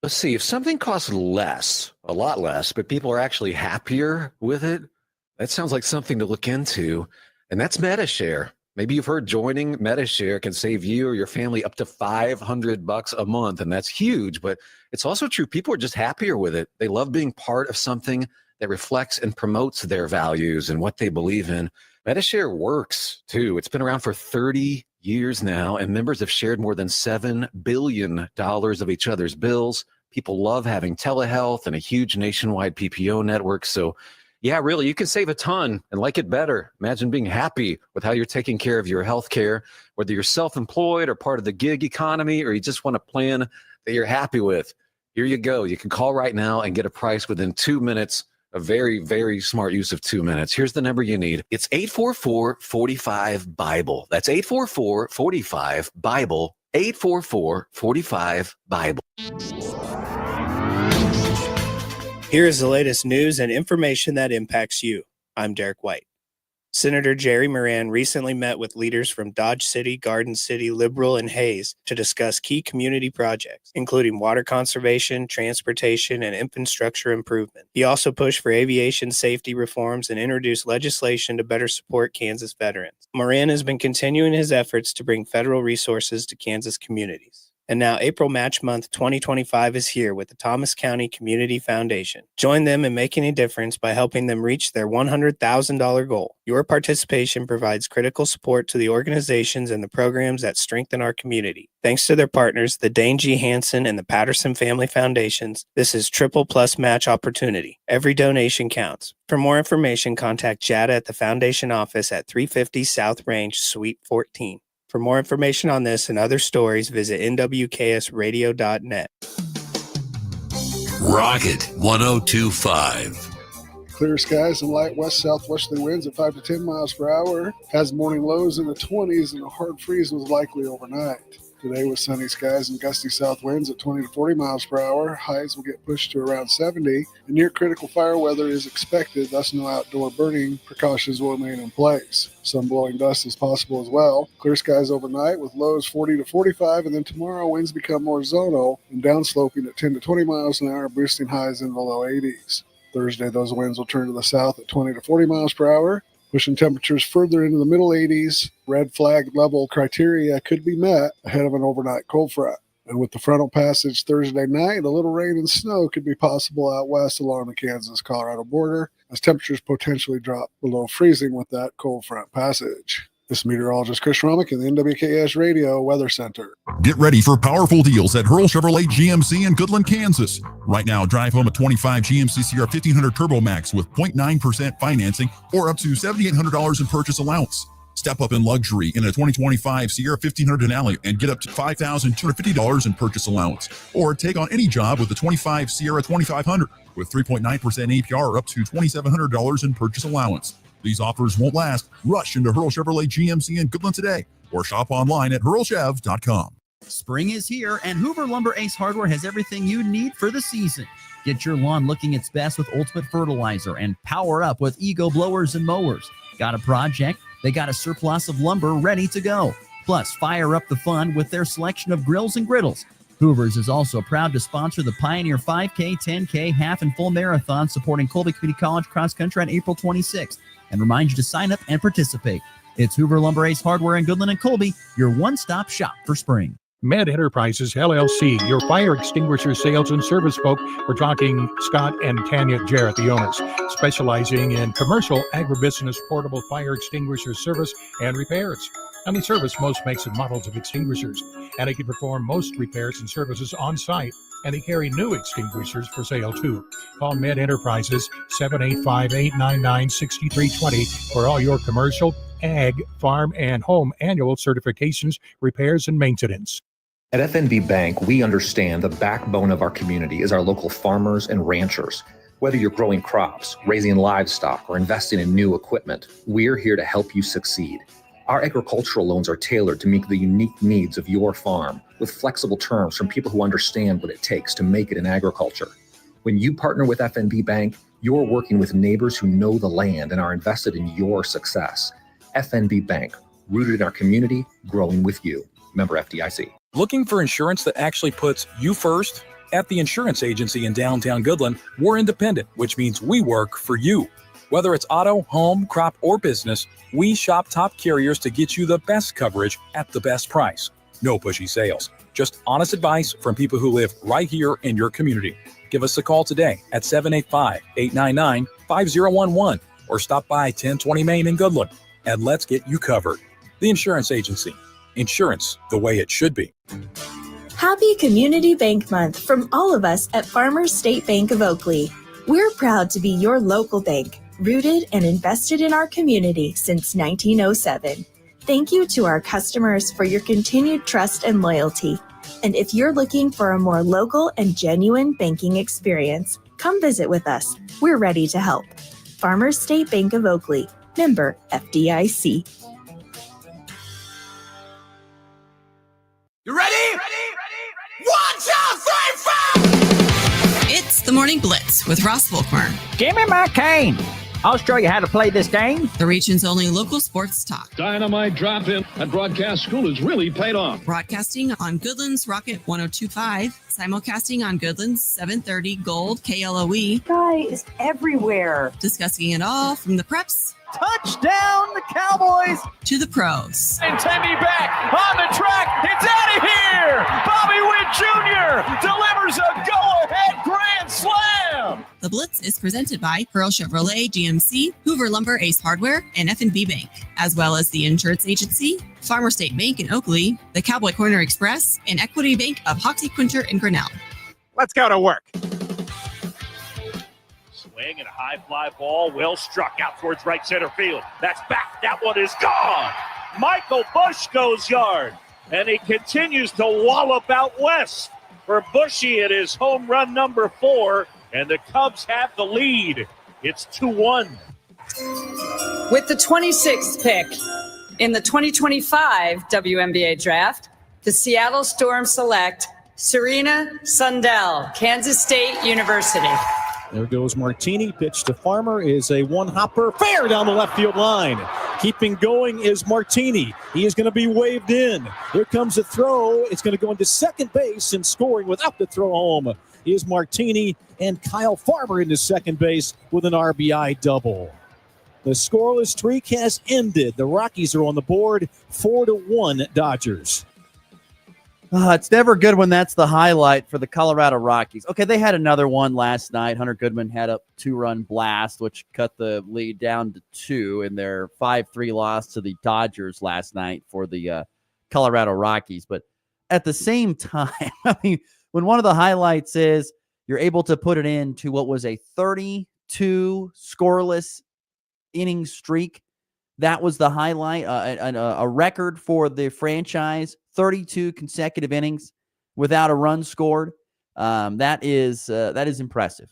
Let's see, if something costs less, a lot less, but people are actually happier with it, that sounds like something to look into. And that's MetaShare. Maybe you've heard joining MetaShare can save you or your family up to $500 a month. And that's huge, but it's also true. People are just happier with it. They love being part of something that reflects and promotes their values and what they believe in. MetaShare works too. It's been around for 30 years now, and members have shared more than $7 billion of each other's bills. People love having telehealth and a huge nationwide PPO network. So yeah, really, you can save a ton and like it better. Imagine being happy with how you're taking care of your health care, whether you're self-employed or part of the gig economy, or you just want a plan that you're happy with. Here you go. You can call right now and get a price within 2 minutes. A very, very smart use of 2 minutes. Here's the number you need. It's 844-45-BIBLE. That's 844-45-BIBLE. 844-45-BIBLE. Here is the latest news and information that impacts you. I'm Derek White. Senator Jerry Moran recently met with leaders from Dodge City, Garden City, Liberal, and Hayes to discuss key community projects, including water conservation, transportation, and infrastructure improvement. He also pushed for aviation safety reforms and introduced legislation to better support Kansas veterans. Moran has been continuing his efforts to bring federal resources to Kansas communities. And now April Match Month 2025 is here with the Thomas County Community Foundation. Join them in making a difference by helping them reach their $100,000 goal. Your participation provides critical support to the organizations and the programs that strengthen our community. Thanks to their partners, the Dane G. Hansen and the Patterson Family Foundations, this is triple plus match opportunity. Every donation counts. For more information, contact Jada at the Foundation office at 350 South Range, Suite 14. For more information on this and other stories, visit nwksradio.net. Rocket 102.5. Clear skies and light west-southwesterly winds at 5 to 10 miles per hour. Has morning lows in the 20s and a hard freeze was likely overnight. Today with sunny skies and gusty south winds at 20 to 40 miles per hour. Highs will get pushed to around 70. And near critical fire weather is expected, thus no outdoor burning precautions will remain in place. Some blowing dust is possible as well. Clear skies overnight with lows 40 to 45, and then tomorrow winds become more zonal and downsloping at 10 to 20 miles an hour, boosting highs in the low 80s. Thursday, those winds will turn to the south at 20 to 40 miles per hour, pushing temperatures further into the middle 80s. Red flag level criteria could be met ahead of an overnight cold front. And with the frontal passage Thursday night, a little rain and snow could be possible out west along the Kansas-Colorado border as temperatures potentially drop below freezing with that cold front passage. This meteorologist Chris Romick in the NWKS Radio Weather Center. Get ready for powerful deals at Hurl Chevrolet GMC in Goodland, Kansas. Right now, drive home a 25 GMC Sierra 1500 Turbo Max with 0.9% financing or up to $7,800 in purchase allowance. Step up in luxury in a 2025 Sierra 1500 Denali and get up to $5,250 in purchase allowance. Or take on any job with the 25 Sierra 2500 with 3.9% APR or up to $2,700 in purchase allowance. These offers won't last. Rush into Hurl Chevrolet GMC in Goodland today or shop online at hurlchev.com. Spring is here, and Hoover Lumber Ace Hardware has everything you need for the season. Get your lawn looking its best with Ultimate Fertilizer and power up with Ego blowers and mowers. Got a project? They got a surplus of lumber ready to go. Plus, fire up the fun with their selection of grills and griddles. Hoover's is also proud to sponsor the Pioneer 5K, 10K, half, and full marathon supporting Colby Community College cross country on April 26th and remind you to sign up and participate. It's Hoover Lumber Ace Hardware in Goodland and Colby, your one-stop shop for spring. Med Enterprises, LLC, your fire extinguisher sales and service folk. We're talking Scott and Tanya Jarrett, the owners, specializing in commercial, agribusiness, portable fire extinguisher service and repairs. And they service most makes and models of extinguishers, and they can perform most repairs and services on site, and they carry new extinguishers for sale too. Call Med Enterprises 785-899-6320 for all your commercial, ag, farm, and home annual certifications, repairs, and maintenance. At FNB Bank, we understand the backbone of our community is our local farmers and ranchers. Whether you're growing crops, raising livestock, or investing in new equipment, we're here to help you succeed. Our agricultural loans are tailored to meet the unique needs of your farm with flexible terms from people who understand what it takes to make it in agriculture. When you partner with FNB Bank, you're working with neighbors who know the land and are invested in your success. FNB Bank, rooted in our community, growing with you. Member FDIC. Looking for insurance that actually puts you first? At the insurance agency in downtown Goodland, we're independent, which means we work for you. Whether it's auto, home, crop, or business, we shop top carriers to get you the best coverage at the best price. No pushy sales, just honest advice from people who live right here in your community. Give us a call today at 785-899-5011 or stop by 1020 Main in Goodland and let's get you covered. The Insurance Agency. Insurance the way it should be. Happy Community Bank Month from all of us at Farmers State Bank of Oakley. We're proud to be your local bank, rooted and invested in our community since 1907. Thank you to our customers for your continued trust and loyalty. And if you're looking for a more local and genuine banking experience, come visit with us. We're ready to help. Farmers State Bank of Oakley, member FDIC. You ready? One, 2, 3, 4! It's the Morning Blitz with Ross Volkmer. Give me my cane. I'll show you how to play this game. The region's only local sports talk. Dynamite drop-in at Broadcast School has really paid off. Broadcasting on Goodland's Rocket 102.5, simulcasting on Goodland's 730 Gold KLOE. Guys everywhere. Discussing it all from the preps. Touchdown, the Cowboys! To the pros. And Teddy back on the track. It's out of here. Bobby Witt Jr. delivers a go-ahead grand slam. The Blitz is presented by Pearl Chevrolet GMC, Hoover Lumber Ace Hardware, and F&B Bank, as well as the Insurance Agency, Farmer State Bank in Oakley, the Cowboy Corner Express, and Equity Bank of Hoxie, Quinter, and Grinnell. Let's go to work. Swing and a high fly ball, well struck out towards right center field. That's back. That one is gone. Michael Bush goes yard, and he continues to wallop out west. For Bushy, it is home run number 4, and the Cubs have the lead. It's 2-1. With the 26th pick in the 2025 WNBA draft, the Seattle Storm select Serena Sundell, Kansas State University. There goes Martini. Pitch to Farmer is a one-hopper. Fair down the left field line. Keeping going is Martini. He is going to be waved in. Here comes a throw. It's going to go into second base and scoring without the throw home is Martini, and Kyle Farmer into second base with an RBI double. The scoreless streak has ended. The Rockies are on the board, 4-1 Dodgers. It's never good when that's the highlight for the Colorado Rockies. Okay, they had another one last night. Hunter Goodman had a 2-run blast, which cut the lead down to 2 in their 5-3 loss to the Dodgers last night for the Colorado Rockies. But at the same time, I mean, when one of the highlights is you're able to put it into what was a 32 scoreless inning streak, that was the highlight, a record for the franchise. 32 consecutive innings without a run scored. That is impressive.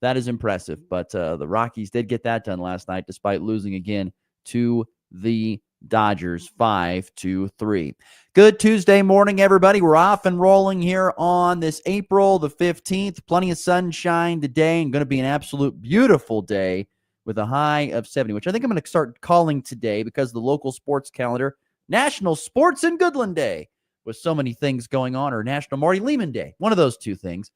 That is impressive. But the Rockies did get that done last night, despite losing again to the Dodgers 5-3. Good Tuesday morning, everybody. We're off and rolling here on this April the 15th. Plenty of sunshine today, and going to be an absolute beautiful day with a high of 70, which I think I'm going to start calling today because of the local sports calendar, National Sports in Goodland Day, with so many things going on, or National Marty Lehman Day, one of those two things,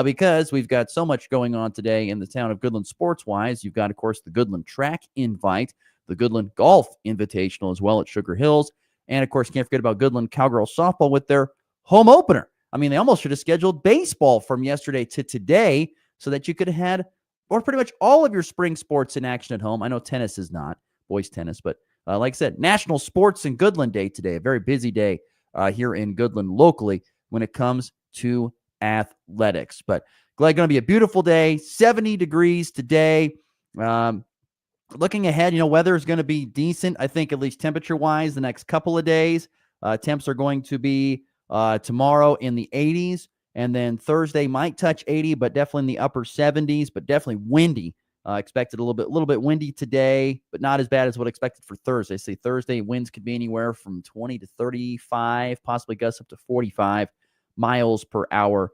because we've got so much going on today in the town of Goodland sports-wise. You've got, of course, the Goodland Track Invite, the Goodland Golf Invitational as well at Sugar Hills, and, of course, can't forget about Goodland Cowgirl Softball with their home opener. I mean, they almost should have scheduled baseball from yesterday to today so that you could have had, or pretty much all of your spring sports in action at home. I know tennis is not, boys tennis, but like I said, National Sports in Goodland Day today, a very busy day here in Goodland locally when it comes to athletics. But glad going to be a beautiful day, 70 degrees today. Looking ahead, weather is going to be decent, I think, at least temperature-wise, the next couple of days. Temps are going to be tomorrow in the 80s, and then Thursday might touch 80, but definitely in the upper 70s, but definitely windy. Expected a little bit windy today, but not as bad as what expected for Thursday. See, Thursday winds could be anywhere from 20 to 35, possibly gusts up to 45 miles per hour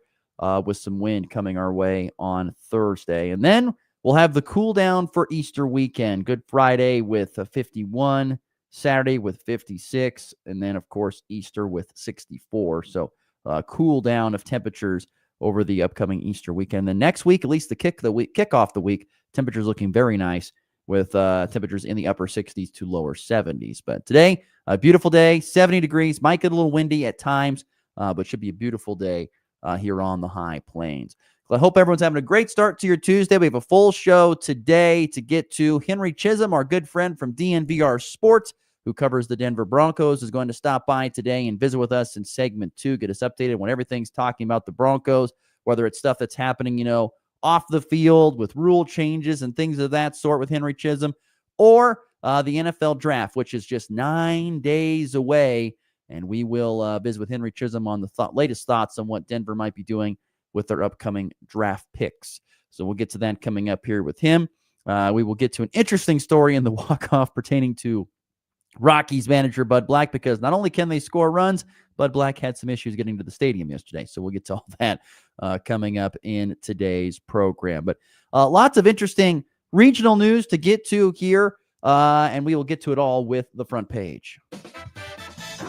with some wind coming our way on Thursday. And then we'll have the cool down for Easter weekend. Good Friday with 51, Saturday with 56, and then, of course, Easter with 64. So cool down of temperatures over the upcoming Easter weekend. The next week, at least the kickoff the week, temperatures looking very nice with temperatures in the upper 60s to lower 70s. But today, a beautiful day, 70 degrees, might get a little windy at times, but should be a beautiful day here on the high plains. I hope everyone's having a great start to your Tuesday. We have a full show today to get to. Henry Chisholm, our good friend from DNVR Sports, who covers the Denver Broncos, is going to stop by today and visit with us in segment 2, get us updated when everything's talking about the Broncos, whether it's stuff that's happening, off the field with rule changes and things of that sort with Henry Chisholm, or the NFL draft, which is just 9 days away. And we will visit with Henry Chisholm on the latest thoughts on what Denver might be doing with their upcoming draft picks. So we'll get to that coming up here with him. We will get to an interesting story in the walk-off pertaining to Rockies manager Bud Black, because not only can they score runs, Bud Black had some issues getting to the stadium yesterday. So we'll get to all that coming up in today's program. But lots of interesting regional news to get to here, and we will get to it all with the front page.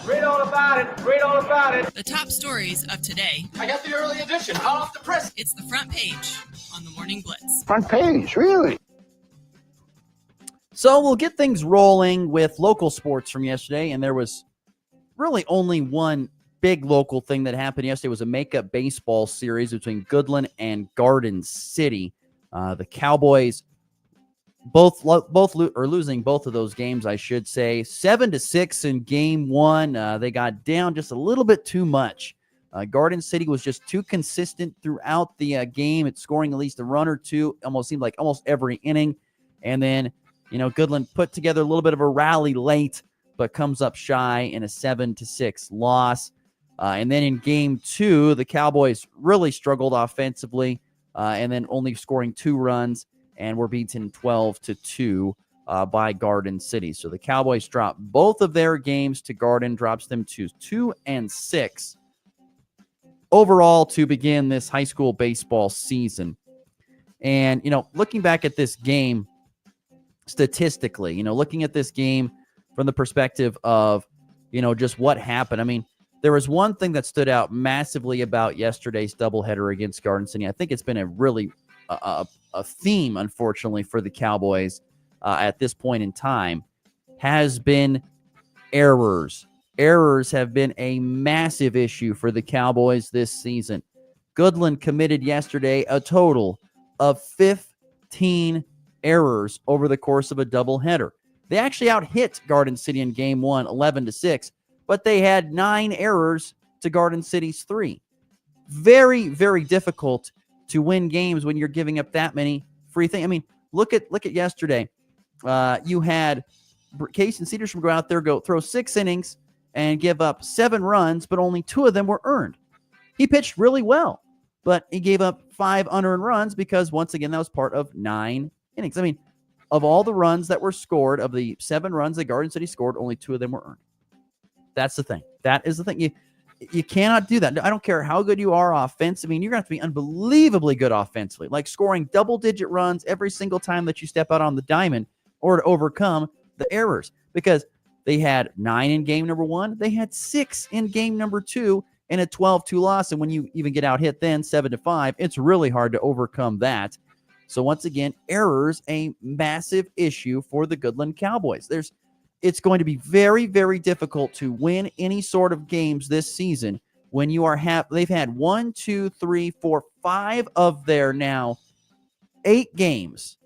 Read all about it. Read all about it. The top stories of today. I got the early edition, hot off the press. It's the front page on the Morning Blitz. Front page, really? So we'll get things rolling with local sports from yesterday, and there was really only one big local thing that happened yesterday. It was a makeup baseball series between Goodland and Garden City. The Cowboys both are losing both of those games, I should say. 7-6 in game one. They got down just a little bit too much. Garden City was just too consistent throughout the game. It's scoring at least a run or two. Almost seemed like almost every inning. And then, Goodland put together a little bit of a rally late, but comes up shy in a 7-6 loss. And then in game two, the Cowboys really struggled offensively, and then only scoring 2 runs, and were beaten 12-2 by Garden City. So the Cowboys dropped both of their games to Garden, drops them to 2-6 overall to begin this high school baseball season. And, looking back at this game statistically, looking at this game from the perspective of, just what happened. I mean, there was one thing that stood out massively about yesterday's doubleheader against Garden City. I think it's been a really a theme, unfortunately, for the Cowboys at this point in time, has been errors. Errors have been a massive issue for the Cowboys this season. Goodland committed yesterday a total of 15 errors over the course of a doubleheader. They actually out-hit Garden City in game one, 11-6, but they had 9 errors to Garden City's 3. Very, very difficult to win games when you're giving up that many free things. I mean, look at yesterday. You had Case and Cedarstrom go out there, throw 6 innings and give up 7 runs, but only 2 of them were earned. He pitched really well, but he gave up 5 unearned runs because, once again, that was part of 9 innings. I mean, of all the runs that were scored, of the 7 runs that Garden City scored, only 2 of them were earned. That's the thing. That is the thing. You cannot do that. I don't care how good you are offensively. I mean, you're going to have to be unbelievably good offensively, like scoring double-digit runs every single time that you step out on the diamond, or to overcome the errors. Because they had 9 in game number 1. They had 6 in game number 2 and a 12-2 loss. And when you even get out hit then 7-5, it's really hard to overcome that. So once again, errors, a massive issue for the Goodland Cowboys. It's going to be very, very difficult to win any sort of games this season when you are they've had 1, 2, 3, 4, 5 of their now 8 games,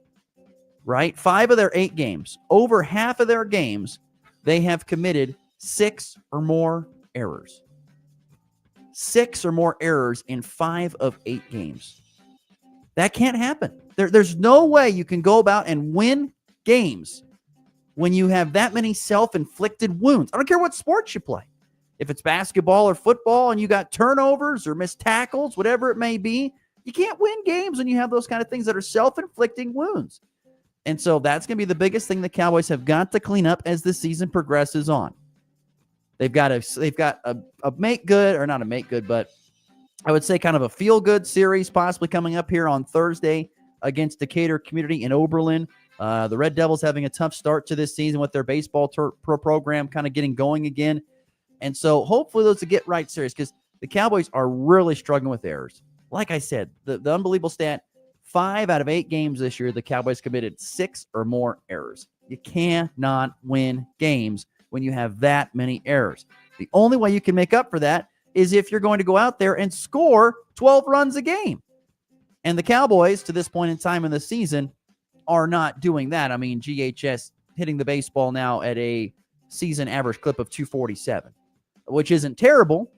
right? 5 of their 8 games. Over half of their games, they have committed 6 or more errors. 6 or more errors in 5 of 8 games. That can't happen. There's no way you can go about and win games when you have that many self-inflicted wounds. I don't care what sport you play. If it's basketball or football and you got turnovers or missed tackles, whatever it may be, you can't win games when you have those kind of things that are self-inflicting wounds. And so that's going to be the biggest thing the Cowboys have got to clean up as the season progresses on. They've got a make good, or not a make good, but I would say kind of a feel good series possibly coming up here on Thursday against Decatur Community in Oberlin. The Red Devils having a tough start to this season with their baseball program kind of getting going again. And so hopefully those are get right series, because the Cowboys are really struggling with errors. like I said, the unbelievable stat, 5 out of 8 games this year, the Cowboys committed 6 or more errors. You cannot win games when you have that many errors. The only way you can make up for that is if you're going to go out there and score 12 runs a game. And the Cowboys, to this point in time in the season, are not doing that. I mean, GHS hitting the baseball now at a season average clip of 247, which isn't terrible,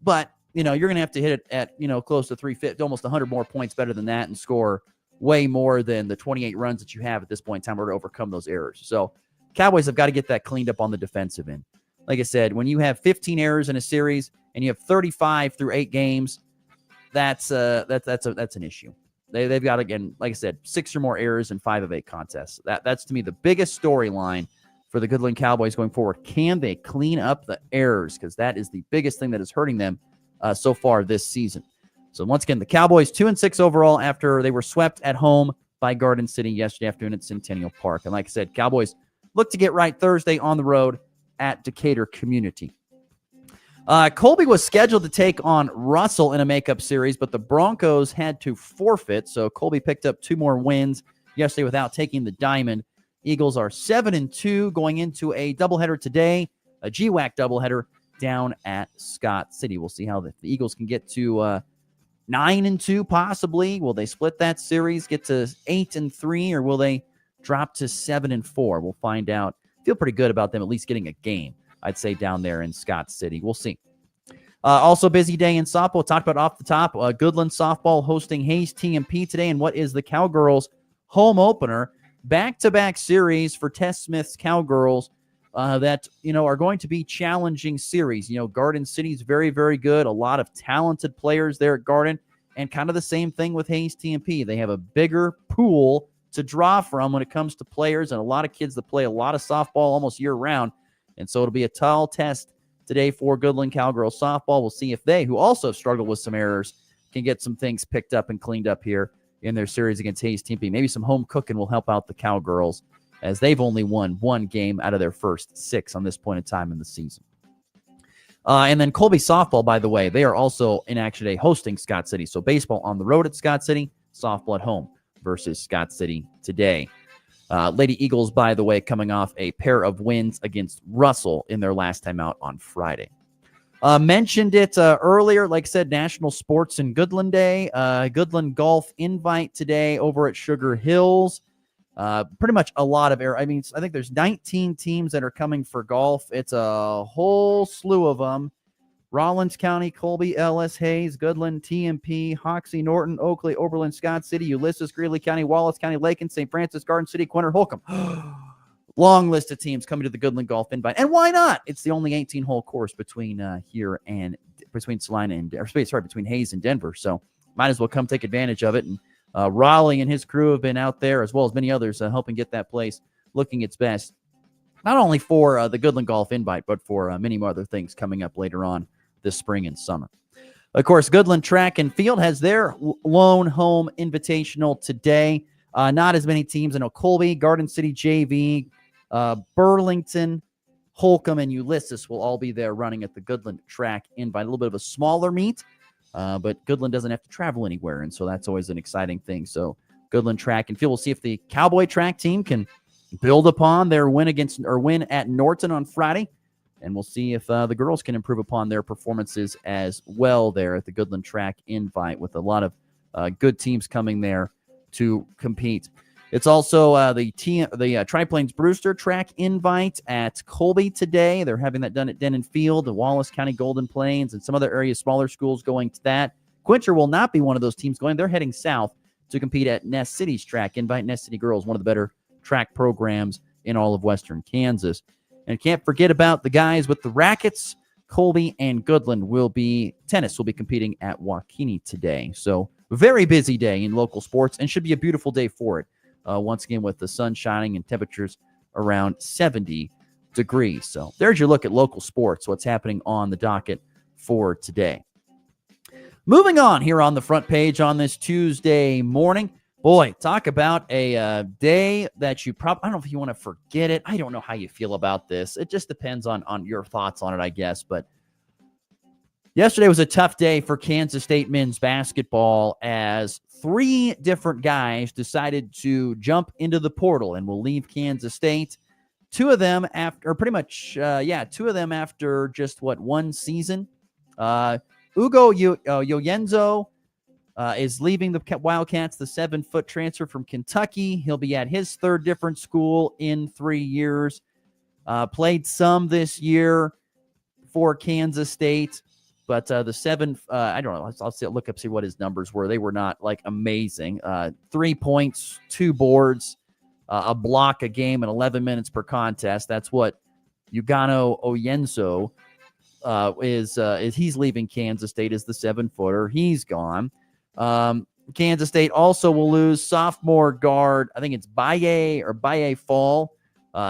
but, you're going to have to hit it at, close to 350, almost 100 more points better than that and score way more than the 28 runs that you have at this point in time to overcome those errors. So Cowboys have got to get that cleaned up on the defensive end. Like I said, when you have 15 errors in a series and you have 35 through 8 games, that's an issue. They've got, again, like I said, 6 or more errors in 5 of 8 contests. That's to me the biggest storyline for the Goodland Cowboys going forward. Can they clean up the errors? Because that is the biggest thing that is hurting them so far this season. So once again, the Cowboys 2-6 overall after they were swept at home by Garden City yesterday afternoon at Centennial Park. And like I said, Cowboys look to get right Thursday on the road at Decatur Community. Colby was scheduled to take on Russell in a makeup series, but the Broncos had to forfeit. So Colby picked up 2 more wins yesterday without taking the diamond. Eagles are 7-2 going into a doubleheader today, a GWAC doubleheader down at Scott City. We'll see how the Eagles can get to 9-2 possibly. Will they split that series, get to 8-3, or will they drop to 7-4? We'll find out. Feel pretty good about them at least getting a game, I'd say, down there in Scott City. We'll see. Also busy day in softball. Talked about off the top, Goodland softball hosting Hayes TMP today, and what is the Cowgirls home opener. Back-to-back series for Tess Smith's Cowgirls that, are going to be challenging series. Garden City's very, very good. A lot of talented players there at Garden, and kind of the same thing with Hayes TMP. They have a bigger pool to draw from when it comes to players, and a lot of kids that play a lot of softball almost year-round. And so it'll be a tall test today for Goodland Cowgirls softball. We'll see if they, who also struggled with some errors, can get some things picked up and cleaned up here in their series against Hayes TMP. Maybe some home cooking will help out the Cowgirls, as they've only won 1 game out of their first 6 on this point in time in the season. And then Colby softball, by the way, they are also in action today hosting Scott City. So baseball on the road at Scott City, softball at home versus Scott City today. Lady Eagles, by the way, coming off a pair of wins against Russell in their last time out on Friday. Mentioned it earlier, like I said, National Sports and Goodland Day. Goodland Golf invite today over at Sugar Hills. Pretty much a lot of I think there's 19 teams that are coming for golf. It's a whole slew of them. Rollins County, Colby, Ellis, Hayes, Goodland, TMP, Hoxie, Norton, Oakley, Oberlin, Scott City, Ulysses, Greeley County, Wallace County, Lakin, St. Francis, Garden City, Quinter, Holcomb. Long list of teams coming to the Goodland Golf Invite. And why not? It's the only 18-hole course between here and between Salina and between Hayes and Denver. So might as well come take advantage of it. And Raleigh and his crew have been out there, as well as many others, helping get that place looking its best. Not only for the Goodland Golf Invite, but for many more other things coming up later on this spring and summer. Of course, Goodland Track and Field has their lone home invitational today. Not as many teams. I know Colby, Garden City JV, Burlington, Holcomb, and Ulysses will all be there running at the Goodland Track Invite. A little bit of a smaller meet, but Goodland doesn't have to travel anywhere, and so that's always an exciting thing. So Goodland Track and Field, we'll see if the Cowboy Track team can build upon their win at Norton on Friday. And we'll see if the girls can improve upon their performances as well there at the Goodland Track Invite, with a lot of good teams coming there to compete. It's also the Triplanes Brewster Track Invite at Colby today. They're having that done at Denon Field, the Wallace County Golden Plains, and some other areas, smaller schools going to that. Quinter will not be one of those teams going. They're heading south to compete at Nest City's Track Invite. Nest City Girls, one of the better track programs in all of Western Kansas. And can't forget about the guys with the rackets. Colby and Goodland tennis will be competing at Waukene today. So very busy day in local sports, and should be a beautiful day for it. Once again, with the sun shining and temperatures around 70 degrees. So there's your look at local sports, what's happening on the docket for today. Moving on here on the front page on this Tuesday morning. Boy, talk about a day that you probably, I don't know if you want to forget it. I don't know how you feel about this. It just depends on your thoughts on it, I guess. But Yesterday was a tough day for Kansas State men's basketball as 3 different guys decided to jump into the portal and will leave Kansas State. 2 of them after, or pretty much, 2 of them after just, one season. Ugo Yoyenzo is leaving the Wildcats, the 7-foot transfer from Kentucky. He'll be at his 3rd different school in 3 years. Played some this year for Kansas State. But the 7, I don't know. I'll look up, see what his numbers were. They were not amazing. 3 points, 2 boards, a block a game, and 11 minutes per contest. That's what Ugano Oyenso is. He's leaving Kansas State as the 7-footer. He's gone. Kansas State also will lose sophomore guard. I think it's Baye Fall.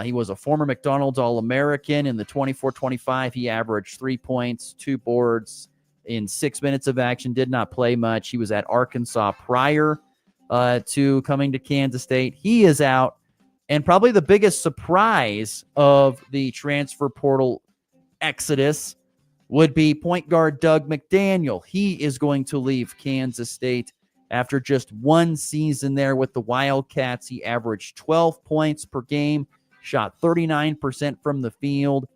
He was a former McDonald's All-American in the 24-25. He averaged 3 points, 2 boards in 6 minutes of action, did not play much. He was at Arkansas prior to coming to Kansas State. He is out. And probably the biggest surprise of the transfer portal exodus would be point guard Doug McDaniel. He is going to leave Kansas State after just 1 season there with the Wildcats. He averaged 12 points per game. Shot 39% from the field.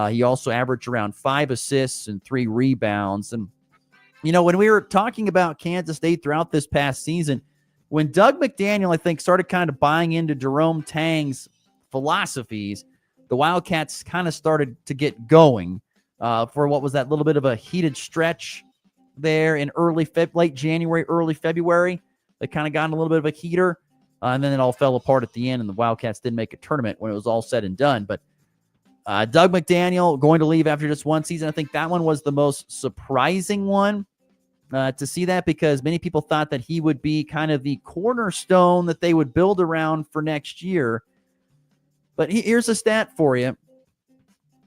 He also averaged around 5 assists and 3 rebounds. And, when we were talking about Kansas State throughout this past season, when Doug McDaniel, I think, started kind of buying into Jerome Tang's philosophies, the Wildcats kind of started to get going for what was that little bit of a heated stretch there in late January, early February. They kind of got in a little bit of a heater. And then it all fell apart at the end, and the Wildcats didn't make a tournament when it was all said and done. But Doug McDaniel going to leave after just 1 season. I think that one was the most surprising one to see that, because many people thought that he would be kind of the cornerstone that they would build around for next year. But here's a stat for you.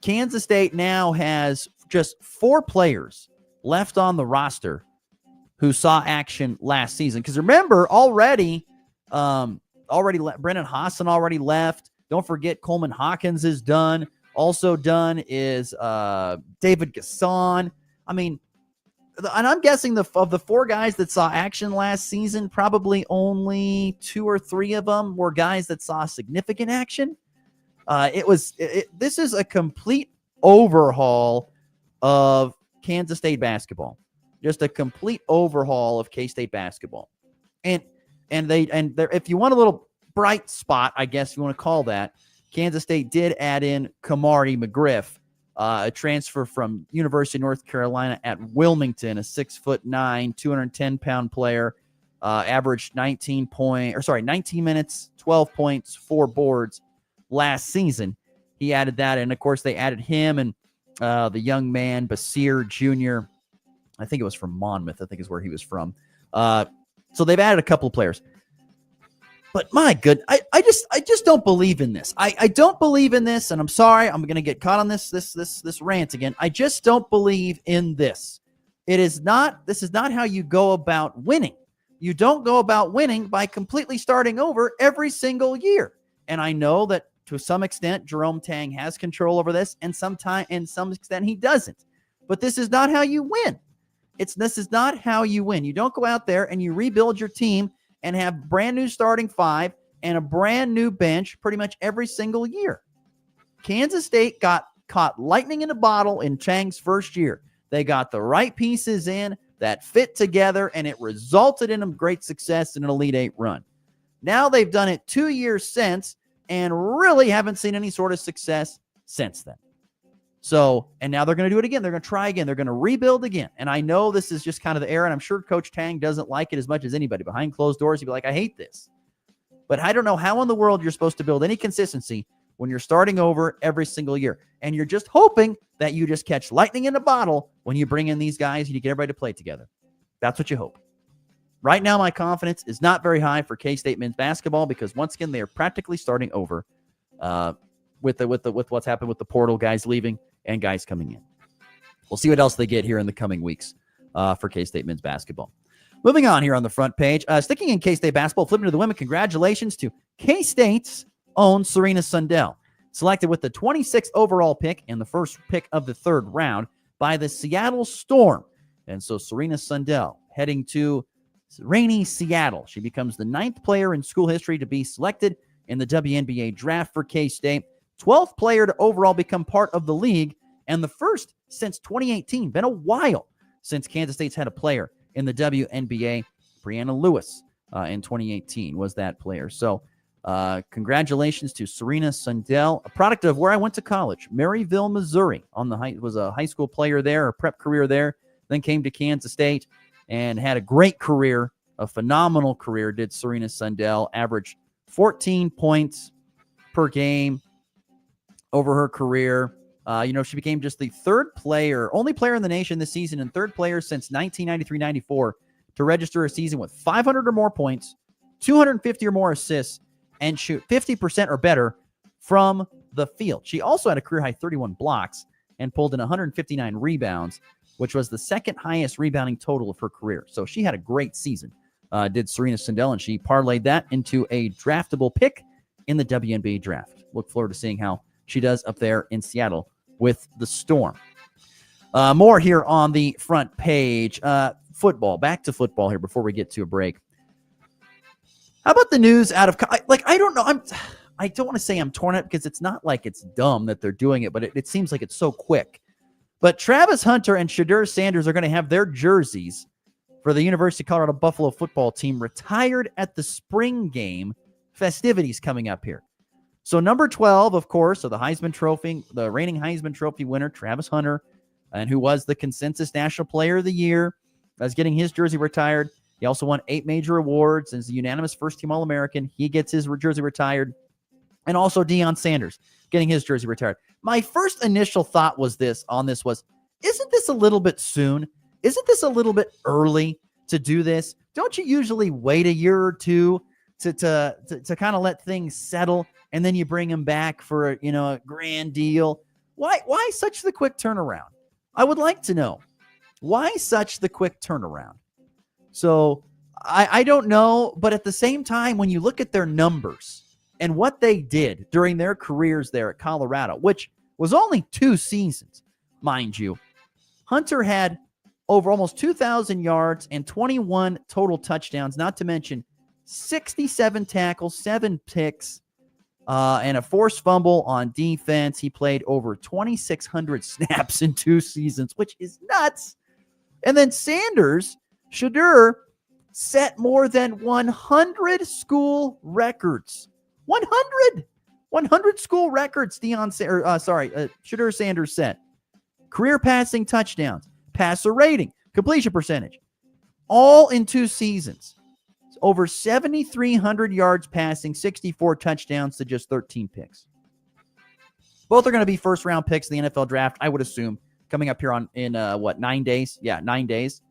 Kansas State now has just 4 players left on the roster who saw action last season. Because remember, Brennan Hassan already left. Don't forget Coleman Hawkins is done. Also done is David Gasson. I mean, and I'm guessing of the 4 guys that saw action last season, probably only 2 or 3 of them were guys that saw significant action. This is a complete overhaul of Kansas State basketball. Just a complete overhaul of K-State basketball. And if you want a little bright spot, I guess you want to call that, Kansas State did add in Kamari McGriff, a transfer from University of North Carolina at Wilmington, a 6'9", 210-pound player, averaged 19 minutes, 12 points, 4 boards last season. He added that, and of course they added him and the young man Basir Jr. I think it was from Monmouth. I think is where he was from. So they've added a couple of players. But my good, I just don't believe in this. I don't believe in this, and I'm sorry, I'm going to get caught on this rant again. I just don't believe in this. This is not how you go about winning. You don't go about winning by completely starting over every single year. And I know that to some extent Jerome Tang has control over this, and some extent he doesn't. But this is not how you win. This is not how you win. You don't go out there and you rebuild your team and have brand new starting 5 and a brand new bench pretty much every single year. Kansas State got caught lightning in a bottle in Chang's first year. They got the right pieces in that fit together, and it resulted in a great success in an Elite 8 run. Now they've done it 2 years since and really haven't seen any sort of success since then. So, and now they're going to do it again. They're going to try again. They're going to rebuild again. And I know this is just kind of the era, and I'm sure Coach Tang doesn't like it as much as anybody. Behind closed doors, he'd be like, I hate this. But I don't know how in the world you're supposed to build any consistency when you're starting over every single year. And you're just hoping that you just catch lightning in a bottle when you bring in these guys and you get everybody to play together. That's what you hope. Right now, my confidence is not very high for K-State men's basketball because, once again, they are practically starting over with what's happened with the portal, guys leaving and guys coming in. We'll see what else they get here in the coming weeks for K-State men's basketball. Moving on here on the front page, sticking in K-State basketball, flipping to the women, congratulations to K-State's own Serena Sundell. Selected with the 26th overall pick and the first pick of the 3rd round, by the Seattle Storm. And so Serena Sundell heading to rainy Seattle. She becomes the 9th player in school history to be selected in the WNBA draft for K-State, 12th player to overall become part of the league, and the first since 2018. Been a while since Kansas State's had a player in the WNBA. Brianna Lewis in 2018 was that player. So congratulations to Serena Sundell, a product of where I went to college, Maryville, Missouri. Was a high school player there, a prep career there, then came to Kansas State and had a great career, a phenomenal career, did Serena Sundell, averaged 14 points per game over her career. She became just the only player in the nation this season and third player since 1993-94 to register a season with 500 or more points, 250 or more assists, and shoot 50% or better from the field. She also had a career-high 31 blocks and pulled in 159 rebounds, which was the second highest rebounding total of her career. So she had a great season, did Serena Sundell, and she parlayed that into a draftable pick in the WNBA draft. Look forward to seeing how she does up there in Seattle with the Storm. More here on the front page. Football. Back to football here before we get to a break. How about the news out of I don't know. I don't want to say I'm torn up because it's not like it's dumb that they're doing it, but it seems like it's so quick. But Travis Hunter and Shadur Sanders are going to have their jerseys for the University of Colorado Buffalo football team retired at the spring game festivities coming up here. So number 12, of course, the Heisman Trophy, the reigning Heisman Trophy winner, Travis Hunter, and who was the consensus National Player of the Year, is getting his jersey retired. He also won 8 major awards and is a unanimous first-team All-American. He gets his jersey retired. And also Deion Sanders getting his jersey retired. My first initial thought was isn't this a little bit soon? Isn't this a little bit early to do this? Don't you usually wait a year or two to kind of let things settle, and then you bring them back for a grand deal? Why such the quick turnaround? I would like to know. Why such the quick turnaround? So I don't know, but at the same time, when you look at their numbers and what they did during their careers there at Colorado, which was only 2 seasons, mind you, Hunter had over almost 2,000 yards and 21 total touchdowns, not to mention 67 tackles, 7 picks, and a forced fumble on defense. He played over 2,600 snaps in 2 seasons, which is nuts. And then Shadur set more than 100 school records. 100 school records. Shadur Sanders set. Career passing touchdowns, passer rating, completion percentage, all in 2 seasons. Over 7,300 yards passing, 64 touchdowns to just 13 picks. Both are going to be first-round picks in the NFL draft, I would assume, coming up here in 9 days? Yeah, 9 days.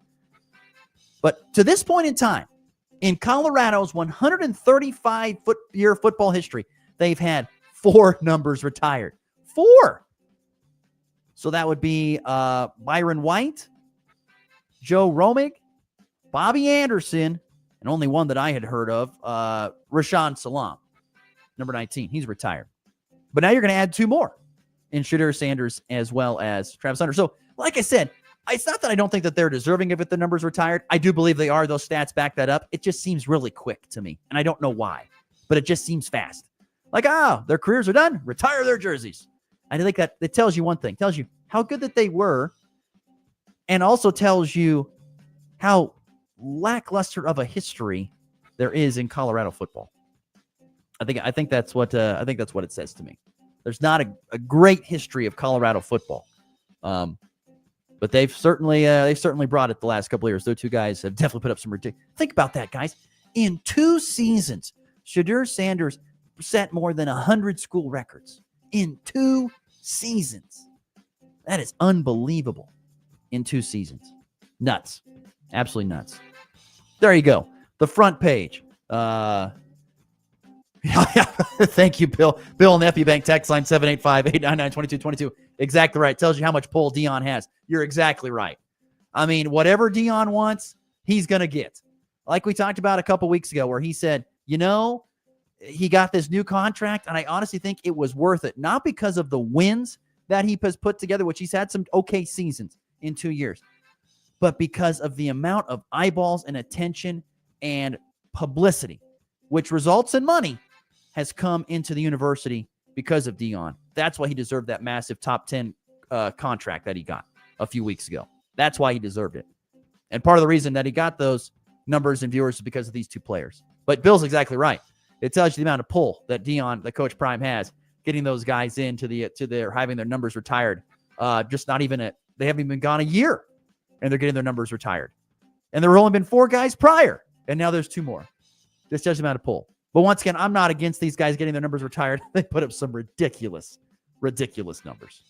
But to this point in time, in Colorado's 135-year football history, they've had 4 numbers retired. 4! So that would be Byron White, Joe Romig, Bobby Anderson, and only one that I had heard of, Rashaan Salam, number 19. He's retired. But now you're going to add 2 more in Shadur Sanders as well as Travis Hunter. So, like I said, it's not that I don't think that they're deserving of it, the numbers retired. I do believe they are. Those stats back that up. It just seems really quick to me, and I don't know why, but it just seems fast. Like, their careers are done. Retire their jerseys. I think that it tells you one thing. It tells you how good that they were, and also tells you how lackluster of a history there is in Colorado football. I think that's what it says to me. There's not a great history of Colorado football, but they've certainly brought it the last couple of years. Those 2 guys have definitely put up some ridiculous. Think about that, guys. In 2 seasons, Shadur Sanders set more than 100 school records in 2 seasons. That is unbelievable. In 2 seasons, nuts. Absolutely nuts. There you go. The front page. Thank you, Bill. Bill on the FB Bank text line 785-899-2222. Exactly right. Tells you how much pull Deion has. You're exactly right. I mean, whatever Deion wants, he's going to get. Like we talked about a couple weeks ago where he said, he got this new contract, and I honestly think it was worth it. Not because of the wins, that he has put together, which he's had some okay seasons in 2 years, but because of the amount of eyeballs and attention and publicity, which results in money, has come into the university because of Deion. That's why he deserved that massive top 10 contract that he got a few weeks ago. That's why he deserved it. And part of the reason that he got those numbers and viewers is because of these two players. But Bill's exactly right. It tells you the amount of pull that Deion, that Coach Prime has, getting those guys into their having their numbers retired. Just not even they haven't even gone a year, and they're getting their numbers retired. And there have only been 4 guys prior, and now there's 2 more. This tells you the amount of pull. But once again, I'm not against these guys getting their numbers retired. They put up some ridiculous numbers.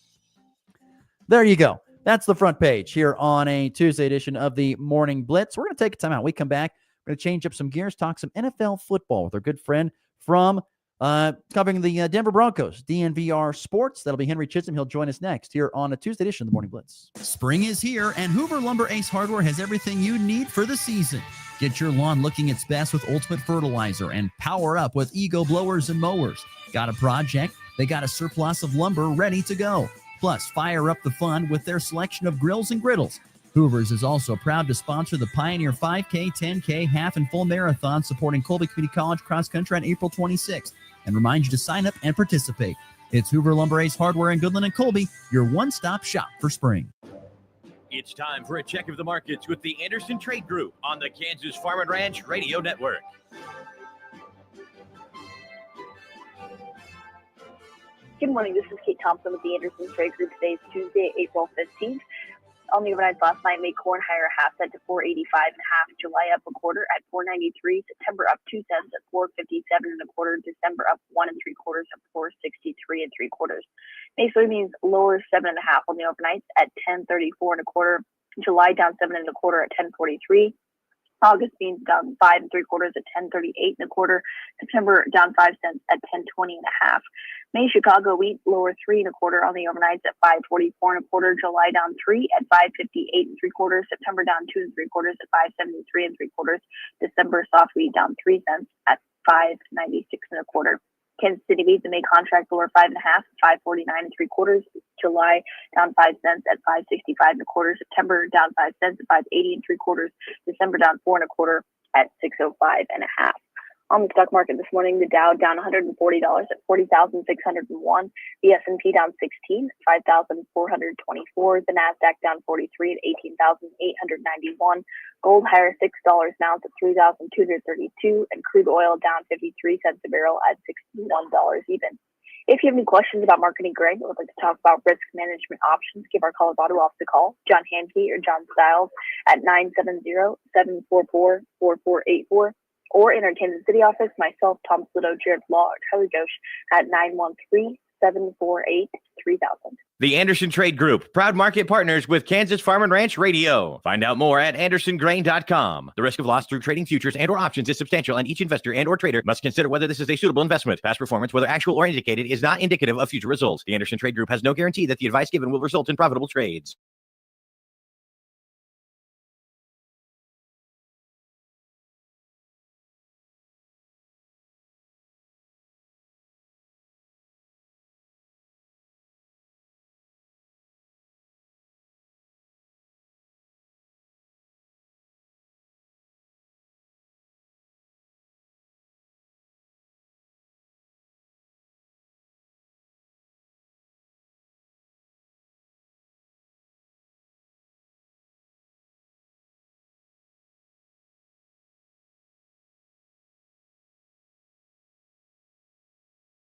There you go. That's the front page here on a Tuesday edition of the Morning Blitz. We're going to take a time out. We come back. We're going to change up some gears, talk some NFL football with our good friend from covering the Denver Broncos, DNVR Sports. That'll be Henry Chisholm. He'll join us next here on a Tuesday edition of the Morning Blitz. Spring is here, and Hoover Lumber Ace Hardware has everything you need for the season. Get your lawn looking its best with Ultimate Fertilizer and power up with Ego blowers and mowers. Got a project? They got a surplus of lumber ready to go. Plus, fire up the fun with their selection of grills and griddles. Hoover's is also proud to sponsor the Pioneer 5K, 10K, half, and full marathon supporting Colby Community College cross country on April 26th, and remind you to sign up and participate. It's Hoover Lumber Ace Hardware in Goodland and Colby, your one-stop shop for spring. It's time for a check of the markets with the Anderson Trade Group on the Kansas Farm and Ranch Radio Network. Good morning. This is Kate Thompson with the Anderson Trade Group. Today is Tuesday, April 15th. On the overnight last night, made corn higher half cent to 4.85 and a half. July up a quarter at 4.93. September up 2 cents at 4.57 and a quarter. December up 1 3/4 at 4.63 3/4. May soybeans lower 7 and a half on the overnights at 10.34 and a quarter. July down 7 and a quarter at 10.43. August beans down 5 3/4 at 10.38 and a quarter. September down 5 cents at 10.20 and a half. May Chicago wheat lower 3 1/4 on the overnights at 5.44 1/4. July down 3 at 5.58 3/4. September down 2 3/4 at 5.73 3/4. December soft wheat down 3 cents at 5.96 1/4. Kansas City wheat, the May contract lower 5 and a half, 5.49 3/4. July down 5 cents at 5.65 1/4. September down 5 cents at 5.80 3/4. December down 4 1/4 at 6.05 and a half. On the stock market this morning, the Dow down $140 at 40,601. The S&P down 16 at 5,424. The Nasdaq down 43 at 18,891. Gold higher $6 an ounce at 3,232, and crude oil down 53 cents a barrel at $61 even. If you have any questions about marketing Greg or would like to talk about risk management options, give our Colorado office a call, John Hanke or John Stiles at 970-744-4484. Or in our Kansas City office, myself, Tom Slito, Jared Law, or Tyler Ghosh at 913-748-3000. The Anderson Trade Group, proud market partners with Kansas Farm and Ranch Radio. Find out more at andersongrain.com. The risk of loss through trading futures and or options is substantial, and each investor and or trader must consider whether this is a suitable investment. Past performance, whether actual or indicated, is not indicative of future results. The Anderson Trade Group has no guarantee that the advice given will result in profitable trades.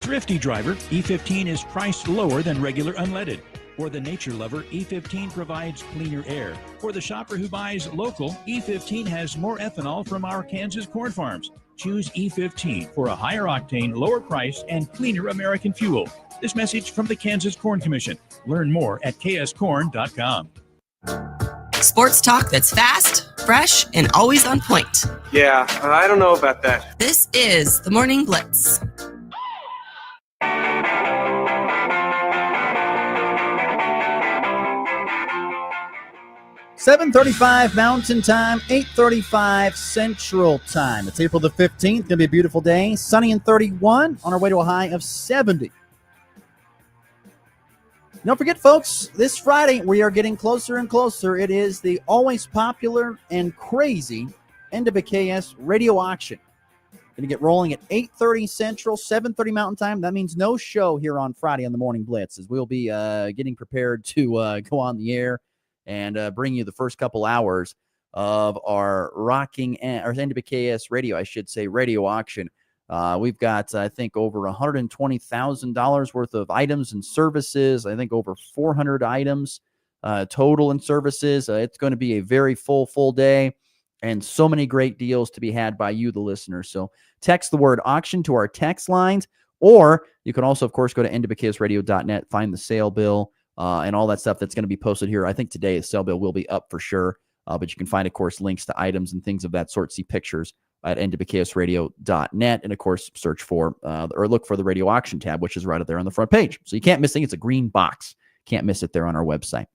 Thrifty driver, E15 is priced lower than regular unleaded. For the nature lover, E15 provides cleaner air. For the shopper who buys local, E15 has more ethanol from our Kansas corn farms. Choose E15 for a higher octane, lower price, and cleaner American fuel. This message from the Kansas Corn Commission. Learn more at kscorn.com. Sports talk that's fast, fresh, and always on point. Yeah, I don't know about that. This is the Morning Blitz. 7:35 Mountain Time, 8:35 Central Time. It's April the 15th. Going to be a beautiful day. Sunny and 31 on our way to a high of 70. Don't forget, folks, this Friday we are getting closer and closer. It is the always popular and crazy NWKS radio auction. Going to get rolling at 8:30 Central, 7:30 Mountain Time. That means no show here on Friday on the Morning Blitz, as we'll be getting prepared to go on the air and bring you the first couple hours of our NWKS radio, I should say, radio auction. We've got, I think, over $120,000 worth of items and services. I think over 400 items total in services. It's going to be a very full day and so many great deals to be had by you, the listeners. So text the word auction to our text lines, or you can also, of course, go to nwksradio.net, find the sale bill and all that stuff that's going to be posted here. I think today the sale bill will be up for sure, but you can find, of course, links to items and things of that sort. See pictures at nwksradio.net, and of course search for or look for the radio auction tab, which is right up there on the front page. So you can't miss it. It's a green box. Can't miss it there on our website.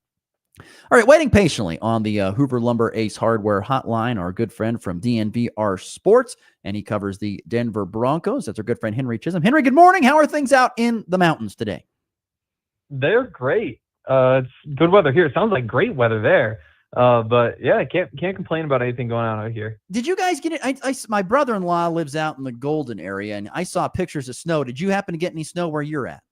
All right, waiting patiently on the Hoover Lumber Ace Hardware hotline, our good friend from DNVR Sports, and he covers the Denver Broncos. That's our good friend Henry Chisholm. Henry, good morning. How are things out in the mountains today? They're great. It's good weather here. It sounds like great weather there. But yeah, I can't complain about anything going on out here. Did you guys get it? My brother-in-law lives out in the Golden area, and I saw pictures of snow. Did you happen to get any snow where you're at?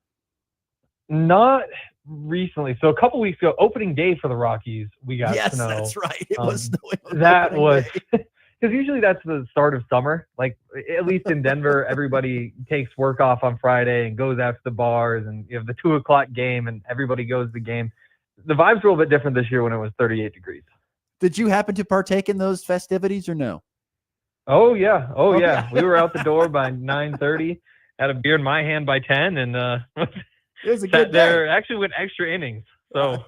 Not recently. So a couple weeks ago, opening day for the Rockies, we got snow. Yes, that's right. It was snowing. That was because usually that's the start of summer. Like at least in Denver, everybody takes work off on Friday and goes out to the bars, and you have the 2:00 game, and everybody goes to the game. The vibes were a little bit different this year when it was 38 degrees. Did you happen to partake in those festivities or no? Oh yeah. We were out the door by 9:30, had a beer in my hand by 10, and it was a sat good there. day. Actually went extra innings, so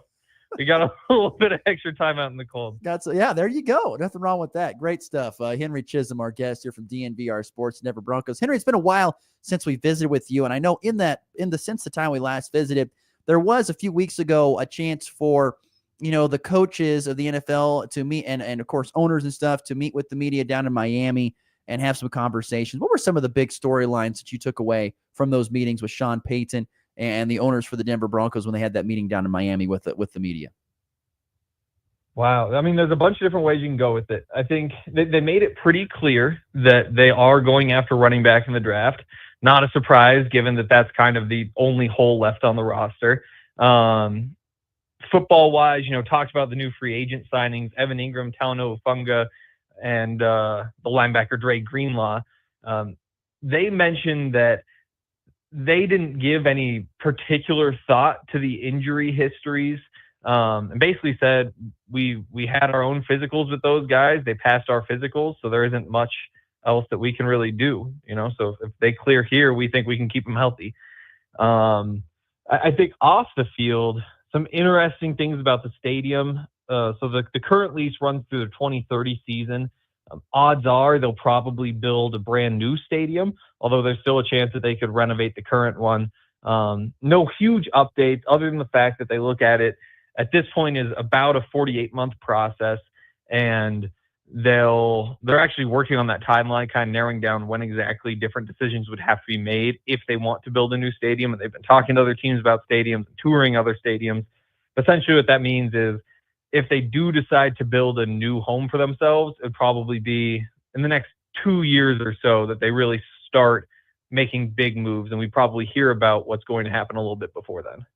we got a little bit of extra time out in the cold. Yeah, there you go. Nothing wrong with that. Great stuff. Henry Chisholm, our guest here from DNVR Sports, Denver Broncos. Henry, it's been a while since we visited with you, and I know since the time we last visited, there was a few weeks ago a chance for, the coaches of the NFL to meet and of course owners and stuff to meet with the media down in Miami and have some conversations. What were some of the big storylines that you took away from those meetings with Sean Payton and the owners for the Denver Broncos when they had that meeting down in Miami with the media? Wow. I mean, there's a bunch of different ways you can go with it. I think they made it pretty clear that they are going after running back in the draft. Not a surprise, given that that's kind of the only hole left on the roster. Football-wise, talked about the new free agent signings, Evan Ingram, Talanoa Funga, and the linebacker Dre Greenlaw. They mentioned that they didn't give any particular thought to the injury histories, and basically said we had our own physicals with those guys. They passed our physicals, so there isn't much else that we can really do, so if they clear here, we think we can keep them healthy. I think off the field, some interesting things about the stadium. So the current lease runs through the 2030 season. Odds are they'll probably build a brand new stadium, although there's still a chance that they could renovate the current one. No huge updates other than the fact that they look at it at this point is about a 48-month process, and they're actually working on that timeline, kind of narrowing down when exactly different decisions would have to be made if they want to build a new stadium. And they've been talking to other teams about stadiums, touring other stadiums. Essentially what that means is if they do decide to build a new home for themselves, it'd probably be in the next 2 years or so that they really start making big moves. And we probably hear about what's going to happen a little bit before then.